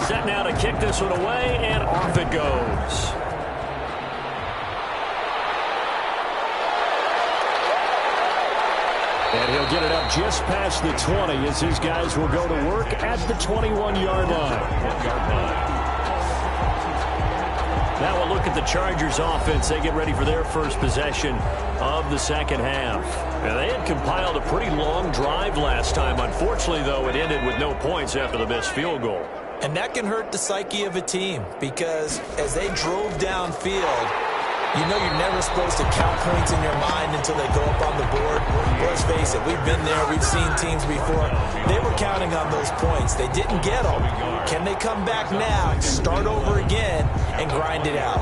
Set now to kick this one away, and off it goes. And he'll get it up just past the 20 as his guys will go to work at the 21-yard line. Now we'll look at the Chargers offense. They get ready for their first possession of the second half. Now, they had compiled a pretty long drive last time. Unfortunately, though, it ended with no points after the missed field goal. And that can hurt the psyche of a team because as they drove downfield, you know you're never supposed to count points in your mind until they go up on the board. Let's face it, we've been there. We've seen teams before. They were counting on those points. They didn't get them. Can they come back now, start over again, and grind it out?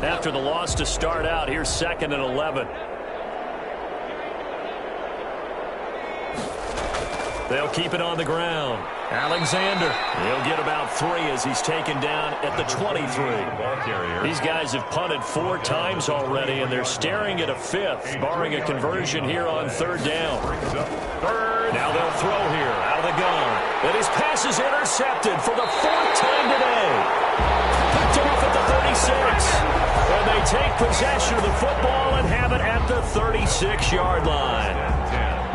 After the loss to start out, here's 2nd and 11. They'll keep it on the ground. Alexander, he'll get about 3 as he's taken down at the 23. These guys have punted 4 times already, and they're staring at a 5th, barring a conversion here on 3rd down. Now they'll throw here out of the gun. And his pass is intercepted for the 4th time today. Picked off at the 36. And they take possession of the football and have it at the 36-yard line.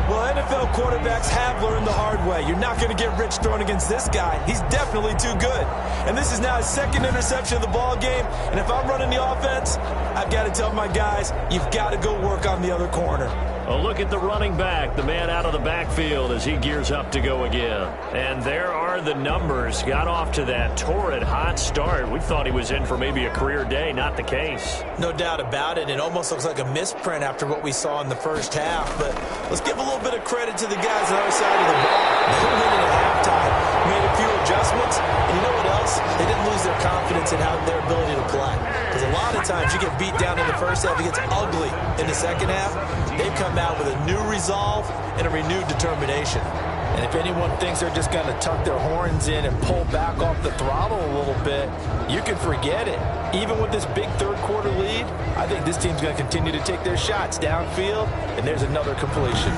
Well, NFL quarterbacks have learned the hard way. You're not going to get rich throwing against this guy. He's definitely too good. And this is now his 2nd interception of the ball game. And if I'm running the offense, I've got to tell my guys, you've got to go work on the other corner. Well, look at the running back, the man out of the backfield as he gears up to go again. And there are the numbers. Got off to that torrid hot start. We thought he was in for maybe a career day. Not the case. No doubt about it. It almost looks like a misprint after what we saw in the first half. But let's give a little bit of credit to the guys on the other side of the ball. They went in at halftime, made a few adjustments. And you know what else? They didn't lose their confidence in their ability to play. Because a lot of times you get beat down in the first half. It gets ugly in the second half. They've come out with a new resolve and a renewed determination. And if anyone thinks they're just going to tuck their horns in and pull back off the throttle a little bit, you can forget it. Even with this big 3rd quarter lead, I think this team's going to continue to take their shots downfield, and there's another completion.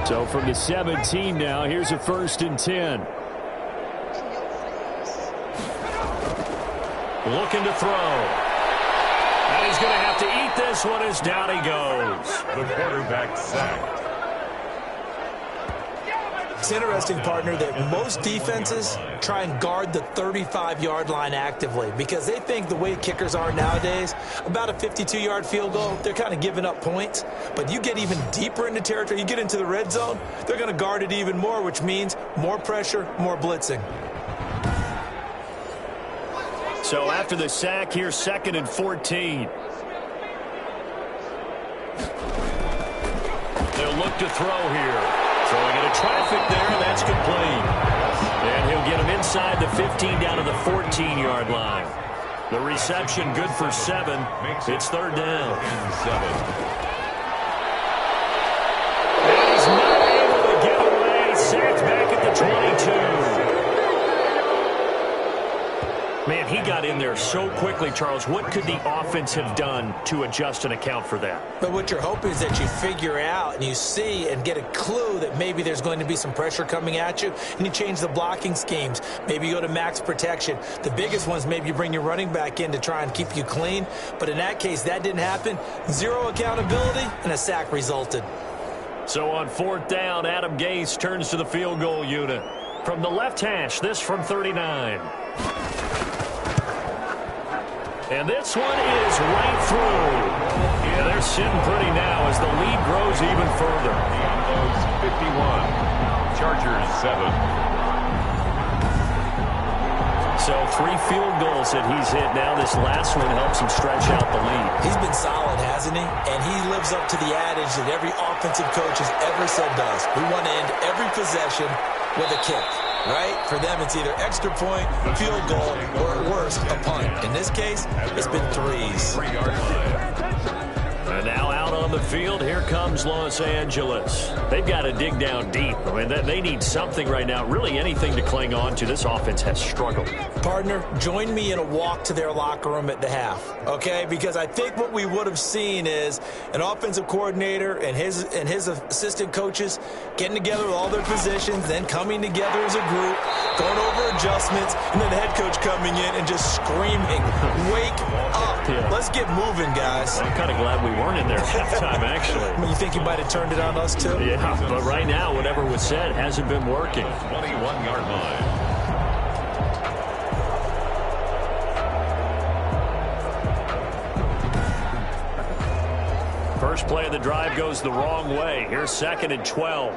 So from the 17 now, here's a 1st and 10. Looking to throw. And he's going to have to eat this one as down he goes. The quarterback sacked. It's interesting, partner, that most defenses try and guard the 35-yard line actively because they think the way kickers are nowadays, about a 52-yard field goal, they're kind of giving up points. But you get even deeper into territory, you get into the red zone, they're going to guard it even more, which means more pressure, more blitzing. So after the sack, here's 2nd and 14. They'll look to throw here. Throwing into traffic there, and that's complete. And he'll get him inside the 15 down to the 14-yard line. The reception good for 7. It's 3rd down. And 7. And he's not able to get away. Sacked back at the 22. Man, he got in there so quickly, Charles. What could the offense have done to adjust and account for that? But what you're hoping is that you figure out and you see and get a clue that maybe there's going to be some pressure coming at you, and you change the blocking schemes. Maybe you go to max protection. The biggest ones, maybe you bring your running back in to try and keep you clean. But in that case, that didn't happen. Zero accountability, and a sack resulted. So on 4th down, Adam Gase turns to the field goal unit. From the left hash, this from 39. And this one is right through. Yeah, they're sitting pretty now as the lead grows even further. Broncos 51. Chargers 7. So 3 field goals that he's hit now. This last one helps him stretch out the lead. He's been solid, hasn't he? And he lives up to the adage that every offensive coach has ever said does. We want to end every possession with a kick. Right? For them, it's either extra point, field goal, or at worst, a punt. In this case, it's been 3s. 3-yard line. And now out on the field, here comes Los Angeles. They've got to dig down deep. I mean, they need something right now, really anything to cling on to. This offense has struggled. Partner, join me in a walk to their locker room at the half, okay? Because I think what we would have seen is an offensive coordinator and his assistant coaches getting together with all their positions, then coming together as a group, going over adjustments, and then the head coach coming in and just screaming, "Wake up. Yeah. Let's get moving, guys." I'm kind of glad we weren't in there at halftime, actually. I mean, you think he might have turned it on us, too? Yeah, but right now, whatever was said hasn't been working. 21-yard line. First play of the drive goes the wrong way. Here's 2nd and 12.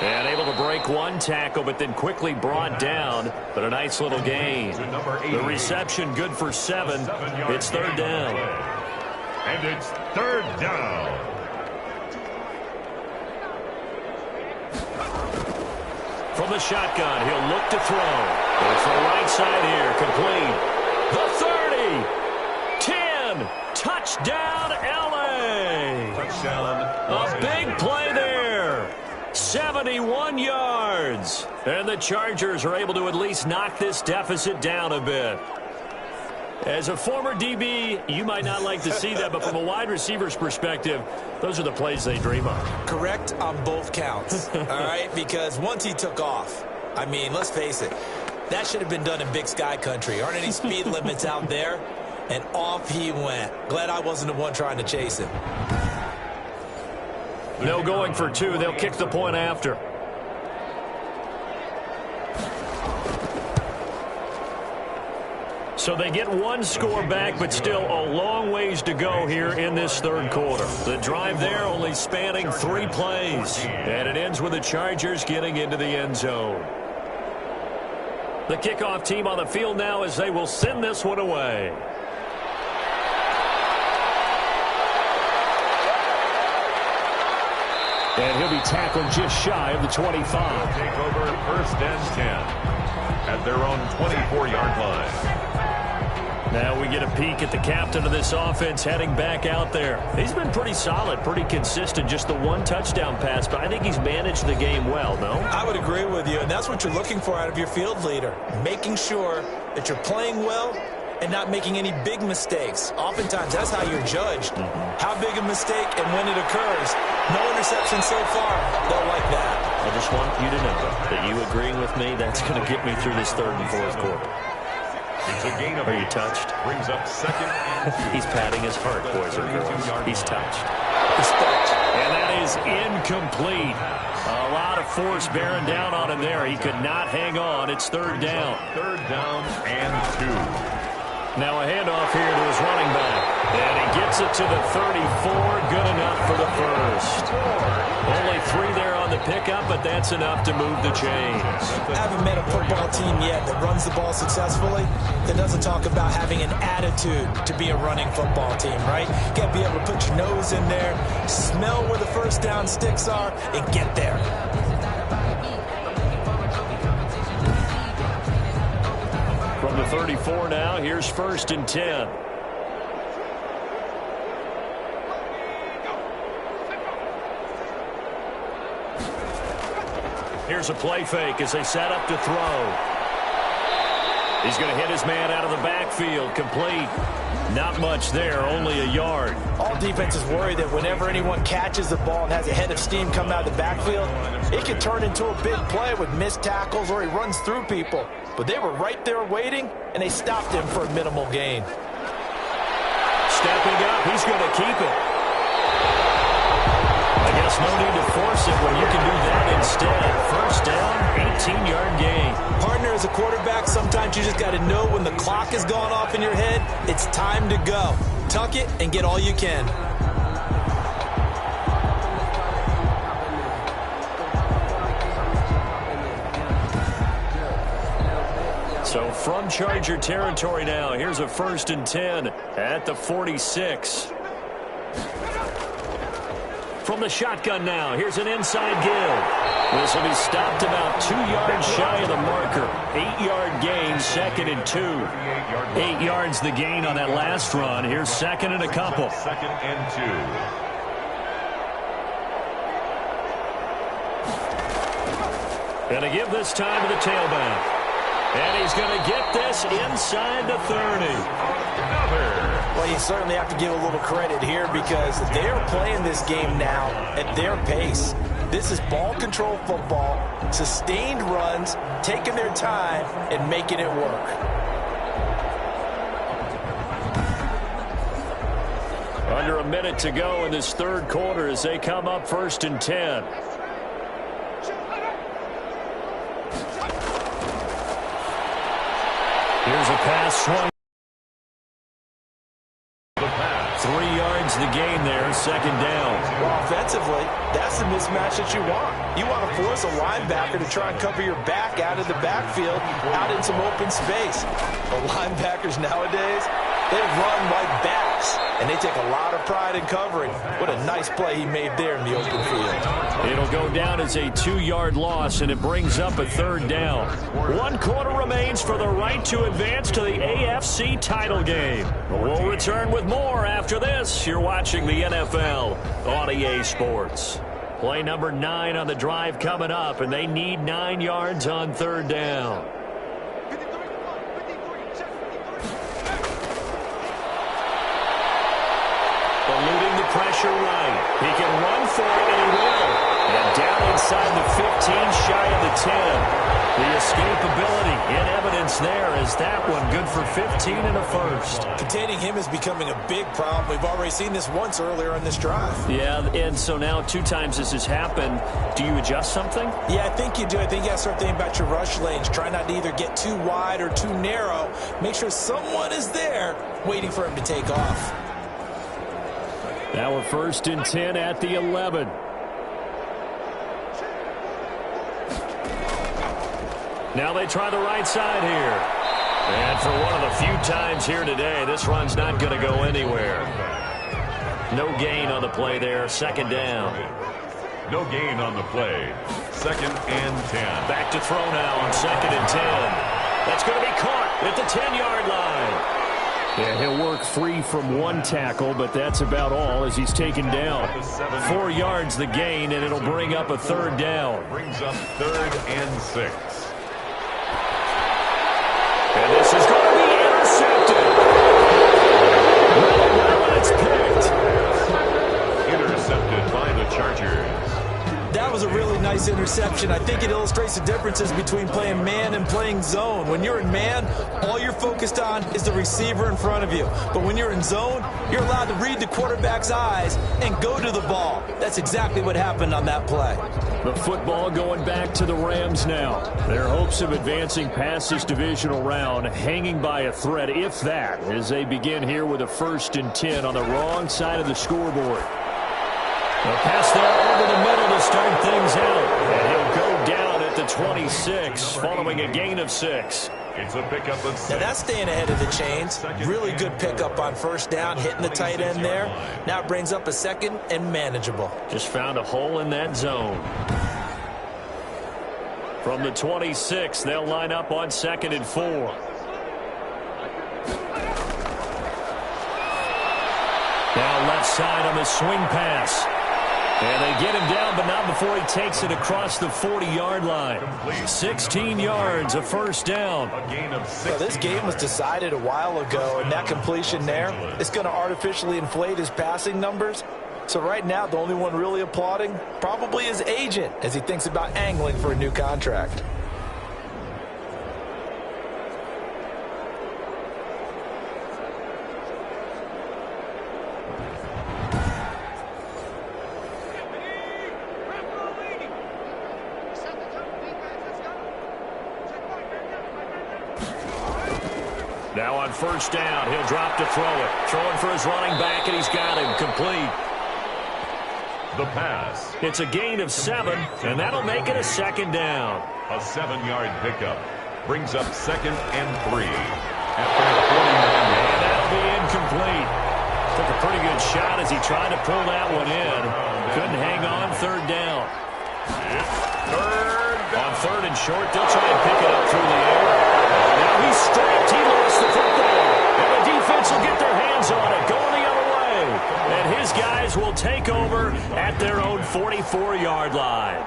And able to break one tackle, but then quickly brought down. But a nice little gain. The reception good for 7. It's 3rd down. And it's 3rd down. From the shotgun, he'll look to throw. It's the right side here, complete. The 30, 10, touchdown LA. Touchdown. A big play there. 71 yards. And the Chargers are able to at least knock this deficit down a bit. As a former DB, you might not like to see that, but from a wide receiver's perspective, those are the plays they dream of. Correct on both counts, all right? Because once he took off, I mean, let's face it, that should have been done in Big Sky country. Aren't any speed limits out there? And off he went. Glad I wasn't the one trying to chase him. No going for 2. They'll kick the point after. So they get one score back, but still a long ways to go here in this 3rd quarter. The drive there only spanning 3 plays. And it ends with the Chargers getting into the end zone. The kickoff team on the field now as they will send this one away. And he'll be tackled just shy of the 25. Take over 1st and 10 at their own 24-yard line. Now we get a peek at the captain of this offense heading back out there. He's been pretty solid, pretty consistent, just the 1 touchdown pass, but I think he's managed the game well, no? I would agree with you, and that's what you're looking for out of your field leader, making sure that you're playing well and not making any big mistakes. Oftentimes, that's how you're judged. How big a mistake and when it occurs. No interception so far. Don't like that. I just want you to know that you agreeing with me, that's going to get me through this 3rd and 4th quarter. It's a gain of Are you 8. touched? Brings up second and 2. He's patting his heart, boys and girls. He's touched. He's touched. And that is incomplete. A lot of force bearing down on him there. He could not hang on. It's third down. Third down and 2. Now a handoff here to his running back. And he gets it to the 34. Good enough for the first. Only 3 there on the pickup, but that's enough to move the chains. I haven't met a football team yet that runs the ball successfully that doesn't talk about having an attitude to be a running football team, right? You got to be able to put your nose in there, smell where the first down sticks are, and get there. From the 34 now, here's first and 10. Here's a play fake as they set up to throw. He's going to hit his man out of the backfield, complete. Not much there, only a yard. All defenses worry that whenever anyone catches the ball and has a head of steam coming out of the backfield, it can turn into a big play with missed tackles or he runs through people. But they were right there waiting, and they stopped him for a minimal gain. Stepping up, he's going to keep it. I guess no need to force it when you can do that instead. First down, 18-yard gain. Partner, as a quarterback, sometimes you just got to know when the clock has gone off in your head, it's time to go. Tuck it and get all you can. So from Charger territory now, here's a first and 10 at the 46. From the shotgun now, here's an inside give. This will be stopped about 2 yards shy of the marker. 8-yard gain, second and 2. 8 yards the gain on that last run. Here's second and a couple. Second and 2. Going to give this time to the tailback. And he's going to get this inside the 30. Well, you certainly have to give a little credit here because they're playing this game now at their pace. This is ball control football, sustained runs, taking their time and making it work. Under a minute to go in this third quarter as they come up first and 10. Here's a pass swung. The pass. 3 yards the gain there, second down. Well, offensively, that's the mismatch that you want. You want to force a linebacker to try and cover your back out of the backfield, out in some open space. The linebackers nowadays, they run like bats, and they take a lot of pride in covering. What a nice play he made there in the open field. It'll go down as a 2-yard loss, and it brings up a third down. 1 quarter remains for the right to advance to the AFC title game. We'll return with more after this. You're watching the NFL on EA Sports. Play number 9 on the drive coming up, and they need 9 yards on third down. Eluding the pressure right. He can run for it, and he will. And down inside the 15, shy of the 10. The escapability in evidence there as that one good for 15 and a first. Containing him is becoming a big problem. We've already seen this once earlier in this drive. Yeah, and so now 2 times this has happened. Do you adjust something? Yeah, I think you do. I think you got to start thinking about your rush lanes. Try not to either get too wide or too narrow. Make sure someone is there waiting for him to take off. Now we're first and 10 at the 11. Now they try the right side here. And for one of the few times here today, this run's not going to go anywhere. No gain on the play there. Second down. No gain on the play. Second and 10. Back to throw now on second and 10. That's going to be caught at the 10-yard line. Yeah, he'll work free from 1 tackle, but that's about all as he's taken down. 4 yards the gain, and it'll bring up a third down. Brings up third and 6. And this is going to be intercepted. Well, it's picked. Intercepted by the Chargers. That was a really nice interception. I think it illustrates the differences between playing man and playing zone. When you're in man, all you're focused on is the receiver in front of you. But when you're in zone, you're allowed to read the quarterback's eyes and go to the ball. That's exactly what happened on that play. The football going back to the Rams now. Their hopes of advancing past this divisional round hanging by a thread, if that, as they begin here with a 1st and 10 on the wrong side of the scoreboard. They'll pass there over the middle to start things out. And he'll go down at the 26 following a gain of 6. It's a pickup of 6. Now that's staying ahead of the chains. Really good pickup on 1st down, hitting the tight end there. Now it brings up a 2nd and manageable. Just found a hole in that zone. From the 26, they'll line up on 2nd and 4. Now left side on the swing pass. And they get him down, but not before he takes it across the 40-yard line. 16 yards, a 1st down. Well, this game was decided a while ago, and that completion there is going to artificially inflate his passing numbers. So right now, the only one really applauding probably his agent as he thinks about angling for a new contract. Now on 1st down, he'll drop to throw it. Throwing for his running back, and he's got him complete. The pass. It's a gain of 7, and that'll make it a 2nd down. A 7-yard pickup. Brings up 2nd and 3. After 49 yards. And that'll be incomplete. Took a pretty good shot as he tried to pull that one in. Couldn't hang on. 3rd down. On 3rd and short, they'll try and pick it up through the air. Now he's stripped. He lost the football. And the defense will get their hands on it. Going the other way. And his guys will take over at their own 44-yard line.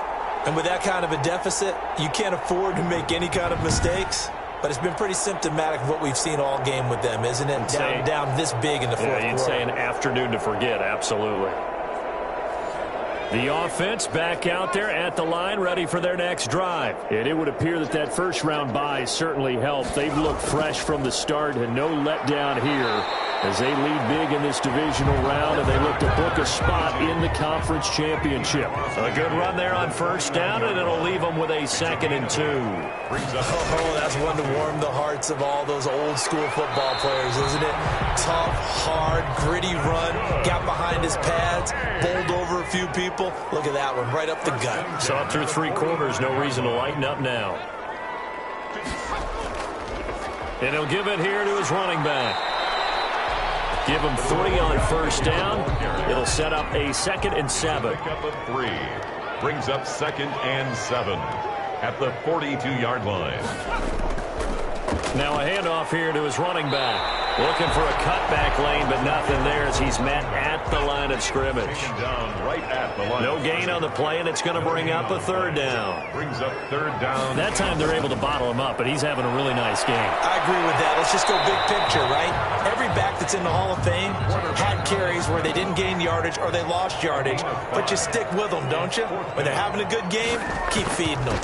And with that kind of a deficit, you can't afford to make any kind of mistakes. But it's been pretty symptomatic of what we've seen all game with them, isn't it? Down this big in the fourth quarter. Yeah, you'd say an afternoon to forget. Absolutely. The offense back out there at the line, ready for their next drive. And it would appear that that first-round bye certainly helped. They've looked fresh from the start and no letdown here as they lead big in this divisional round, and they look to book a spot in the conference championship. A good run there on 1st down, and it'll leave them with a 2nd and 2. Oh, that's one to warm the hearts of all those old-school football players, isn't it? Tough, hard, gritty run, got behind his pads, bowled over a few people. Look at that one, right up the gut. Saw it through 3 quarters, no reason to lighten up now. And he'll give it here to his running back. Give him 3 on 1st down. It'll set up a 2nd and 7. Pickup of 3. Brings up 2nd and 7 at the 42-yard line. Now a handoff here to his running back. Looking for a cutback lane, but nothing there as he's met at the line of scrimmage. Down right at the line. No gain on the play, and it's going to bring up a 3rd down. Brings up 3rd down. That time they're able to bottle him up, but he's having a really nice game. I agree with that. Let's just go big picture, right? Every back that's in the Hall of Fame had carries where they didn't gain yardage or they lost yardage, but you stick with them, don't you? When they're having a good game, keep feeding them.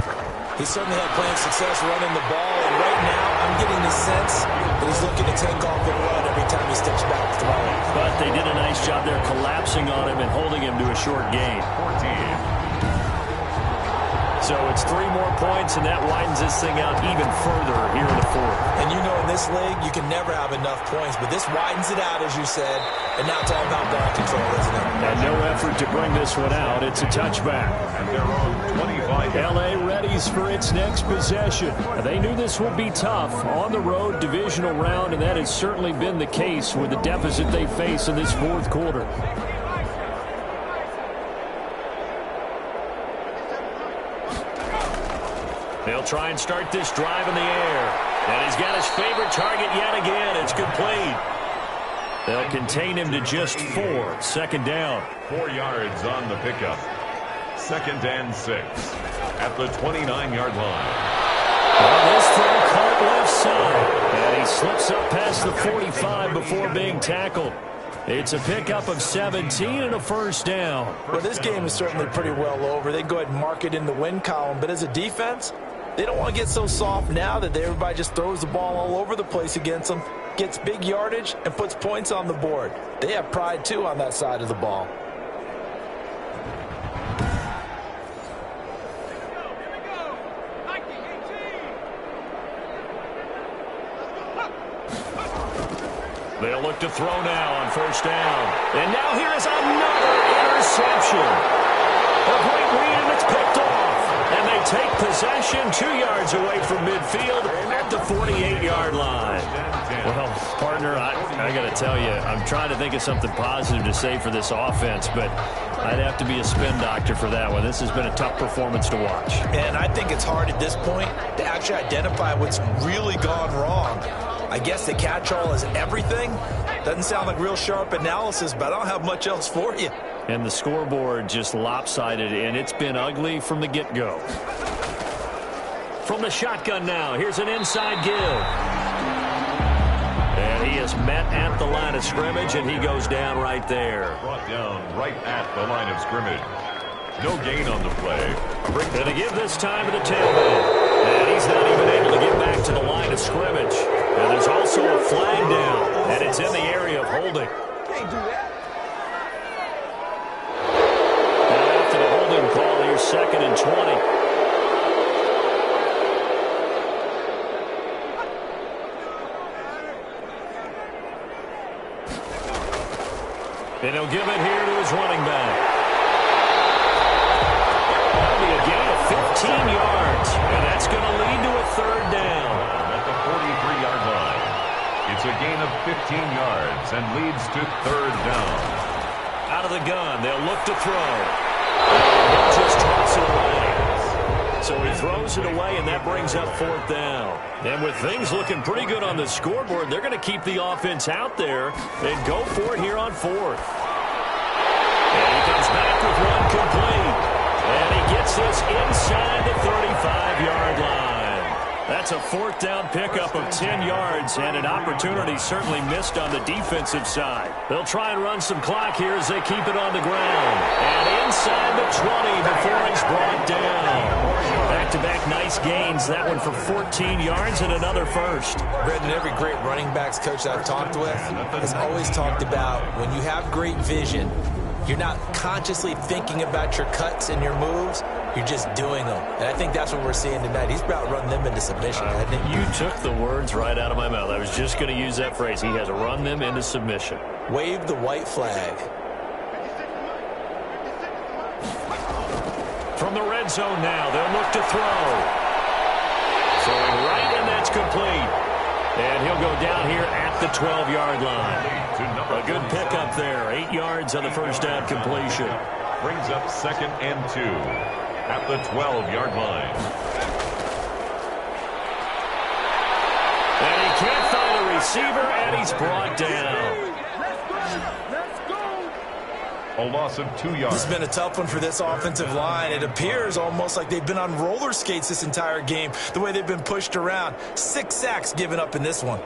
He certainly had plenty of success running the ball, and right now I'm getting the sense that he's looking to take off and run every time he steps back to throw. But they did a nice job there collapsing on him and holding him to a short gain. 14. So it's 3 more points, and that widens this thing out even further here in the 4th. And you know in this league, you can never have enough points, but this widens it out, as you said, and now it's all about ball control, isn't it? And no effort to bring this one out. It's a touchback. And they're on 25. L.A. readies for its next possession. They knew this would be tough on the road divisional round, and that has certainly been the case with the deficit they face in this 4th quarter. They'll try and start this drive in the air. And he's got his favorite target yet again. It's complete. They'll contain him to just 4. 2nd down. 4 yards on the pickup. 2nd and 6 at the 29-yard line. Well, this throw caught left side. And he slips up past the 45 before being tackled. It's a pickup of 17 and a first down. Well, this game is certainly pretty well over. They can go ahead and mark it in the win column. But as a defense, they don't want to get so soft now that everybody just throws the ball all over the place against them, gets big yardage, and puts points on the board. They have pride, too, on that side of the ball. They'll look to throw now on first down. And now here is another interception. A great read, and it's picked off. And they take possession 2 yards away from midfield at the 48-yard line. Well, partner, I got to tell you, I'm trying to think of something positive to say for this offense, but I'd have to be a spin doctor for that one. This has been a tough performance to watch. And I think it's hard at this point to actually identify what's really gone wrong. I guess the catch-all is everything. Doesn't sound like real sharp analysis, but I don't have much else for you. And the scoreboard just lopsided, and it's been ugly from the get-go. From the shotgun now, here's an inside give. And he is met at the line of scrimmage, and he goes down right there. Brought down right at the line of scrimmage. No gain on the play. Going to give this time to the tailback. And he's not even able to get back to the line of scrimmage. And there's also a flag down, and it's in the area of holding. Can't do that. And after the holding call, here's 2nd and 20. And he'll give it here to his running back. That'll be a gain of 15 yards, and that's going to lead to a 3rd down. At the 43-yard line. It's a gain of 15 yards and leads to 3rd down. Out of the gun, they'll look to throw. And he'll just toss it away. So he throws it away, and that brings up 4th down. And with things looking pretty good on the scoreboard, they're going to keep the offense out there and go for it here on 4th. And he comes back with one complete. And he gets this inside the 35-yard line. That's a 4th down pickup of 10 yards, and an opportunity certainly missed on the defensive side. They'll try and run some clock here as they keep it on the ground. And inside the 20 before he's brought down. Back-to-back nice gains. That one for 14 yards and another first. Brendan, every great running backs coach I've talked with has always talked about when you have great vision, you're not consciously thinking about your cuts and your moves. You're just doing them. And I think that's what we're seeing tonight. He's about running them into submission, hasn't he? You took the words right out of my mouth. I was just going to use that phrase. He has run them into submission. Wave the white flag. From the red zone now, they'll look to throw. Throwing right, and that's complete. And he'll go down here at the 12-yard line. A good pickup there. 8 yards on the first down completion. Brings up 2nd and 2 at the 12-yard line. And he can't find a receiver, and he's brought down. A loss of 2 yards. This has been a tough one for this offensive line. It appears almost like they've been on roller skates this entire game, the way they've been pushed around. 6 sacks given up in this one.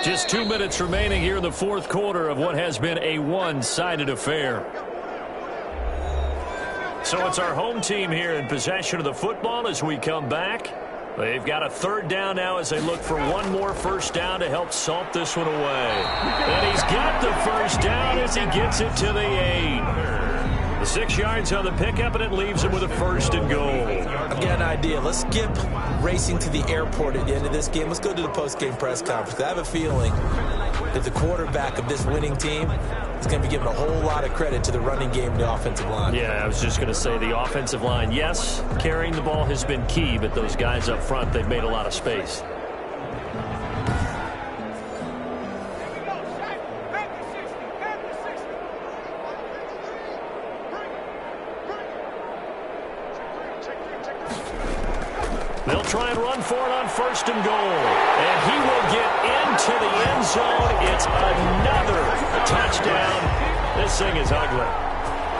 Just 2 minutes remaining here in the 4th quarter of what has been a one-sided affair. So it's our home team here in possession of the football as we come back. They've got a 3rd down now as they look for one more first down to help salt this one away. And he's got the first down as he gets it to the 8. The 6 yards on the pickup, and it leaves him with a 1st and goal. I've got an idea. Let's skip racing to the airport at the end of this game. Let's go to the post-game press conference. I have a feeling that the quarterback of this winning team is going to be giving a whole lot of credit to the running game and the offensive line. Yeah, I was just going to say the offensive line, yes, carrying the ball has been key, but those guys up front, they've made a lot of space. They'll try and run for it on 1st and goal. And he will get into the end zone. It's another touchdown. This thing is ugly.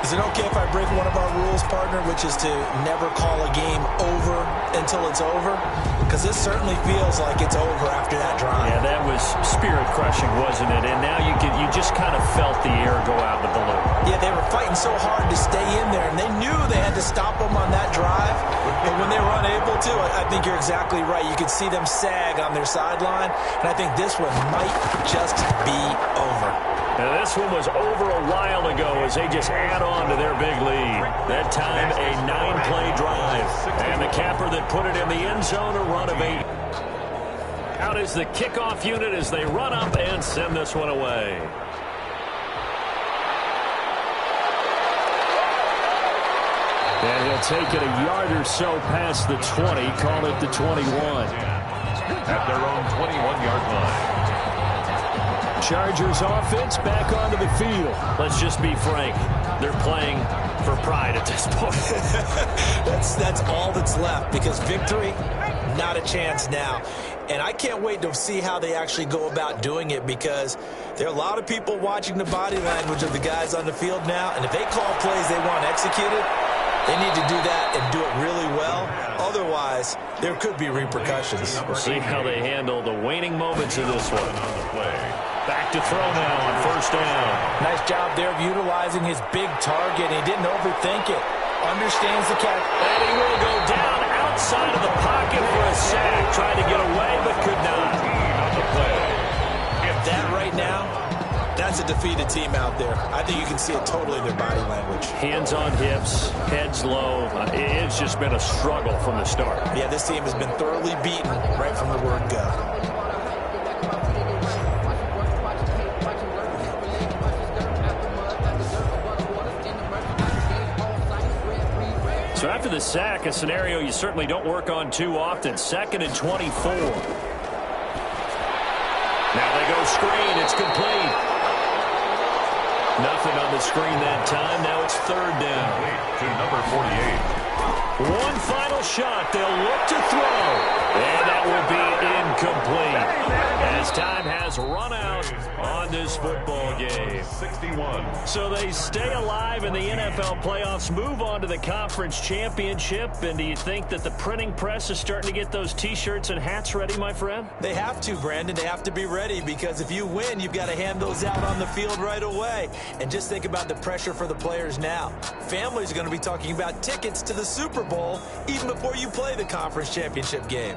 Is it okay if I break one of our rules, partner, which is to never call a game over until it's over? Because this certainly feels like it's over after that drive. Yeah, that was spirit-crushing, wasn't it? And now you just kind of felt the air go out the balloon. Yeah, they were fighting so hard to stay in there, and they knew they had to stop them on that drive. But when they were unable to, I think you're exactly right. You could see them sag on their sideline, and I think this one might just be over. Now, this one was over a while ago as they just add on to their big lead. That time, a 9-play drive. And the capper that put it in the end zone, a run of 8. Out is the kickoff unit as they run up and send this one away. And he'll take it a yard or so past the 20, call it the 21. At their own 21-yard line. Chargers offense back onto the field. Let's just be frank. They're playing for pride at this point. That's all that's left, because victory, not a chance now. And I can't wait to see how they actually go about doing it, because there are a lot of people watching the body language of the guys on the field now, and if they call plays they want executed, they need to do that and do it really well. Otherwise, there could be repercussions. We'll see how they handle the waning moments of this one. Back to throw now on 1st down. Nice job there of utilizing his big target. He didn't overthink it. Understands the catch. And he will go down outside of the pocket for a sack. Tried to get away, but could not. That right now, that's a defeated team out there. I think you can see it totally in their body language. Hands on hips, heads low. It's just been a struggle from the start. Yeah, this team has been thoroughly beaten right from the word go. So after the sack, a scenario you certainly don't work on too often. 2nd and 24. Now they go screen. It's complete. Nothing on the screen that time. Now it's 3rd down. To number 48. One final shot. They'll look to throw. And that will be incomplete. As time has run out on this football game. 61. So they stay alive in the NFL playoffs, move on to the conference championship. And do you think that the printing press is starting to get those T-shirts and hats ready, my friend? They have to, Brandon. They have to be ready, because if you win, you've got to hand those out on the field right away. And just think about the pressure for the players now. Families are going to be talking about tickets to the Super Bowl even before you play the conference championship game.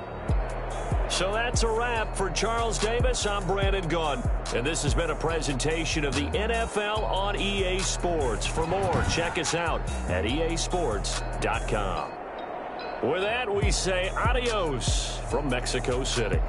So that's a wrap for Charles Davis. I'm Brandon Gaudin, and this has been a presentation of the NFL on EA Sports. For more, check us out at easports.com. With that, we say adios from Mexico City.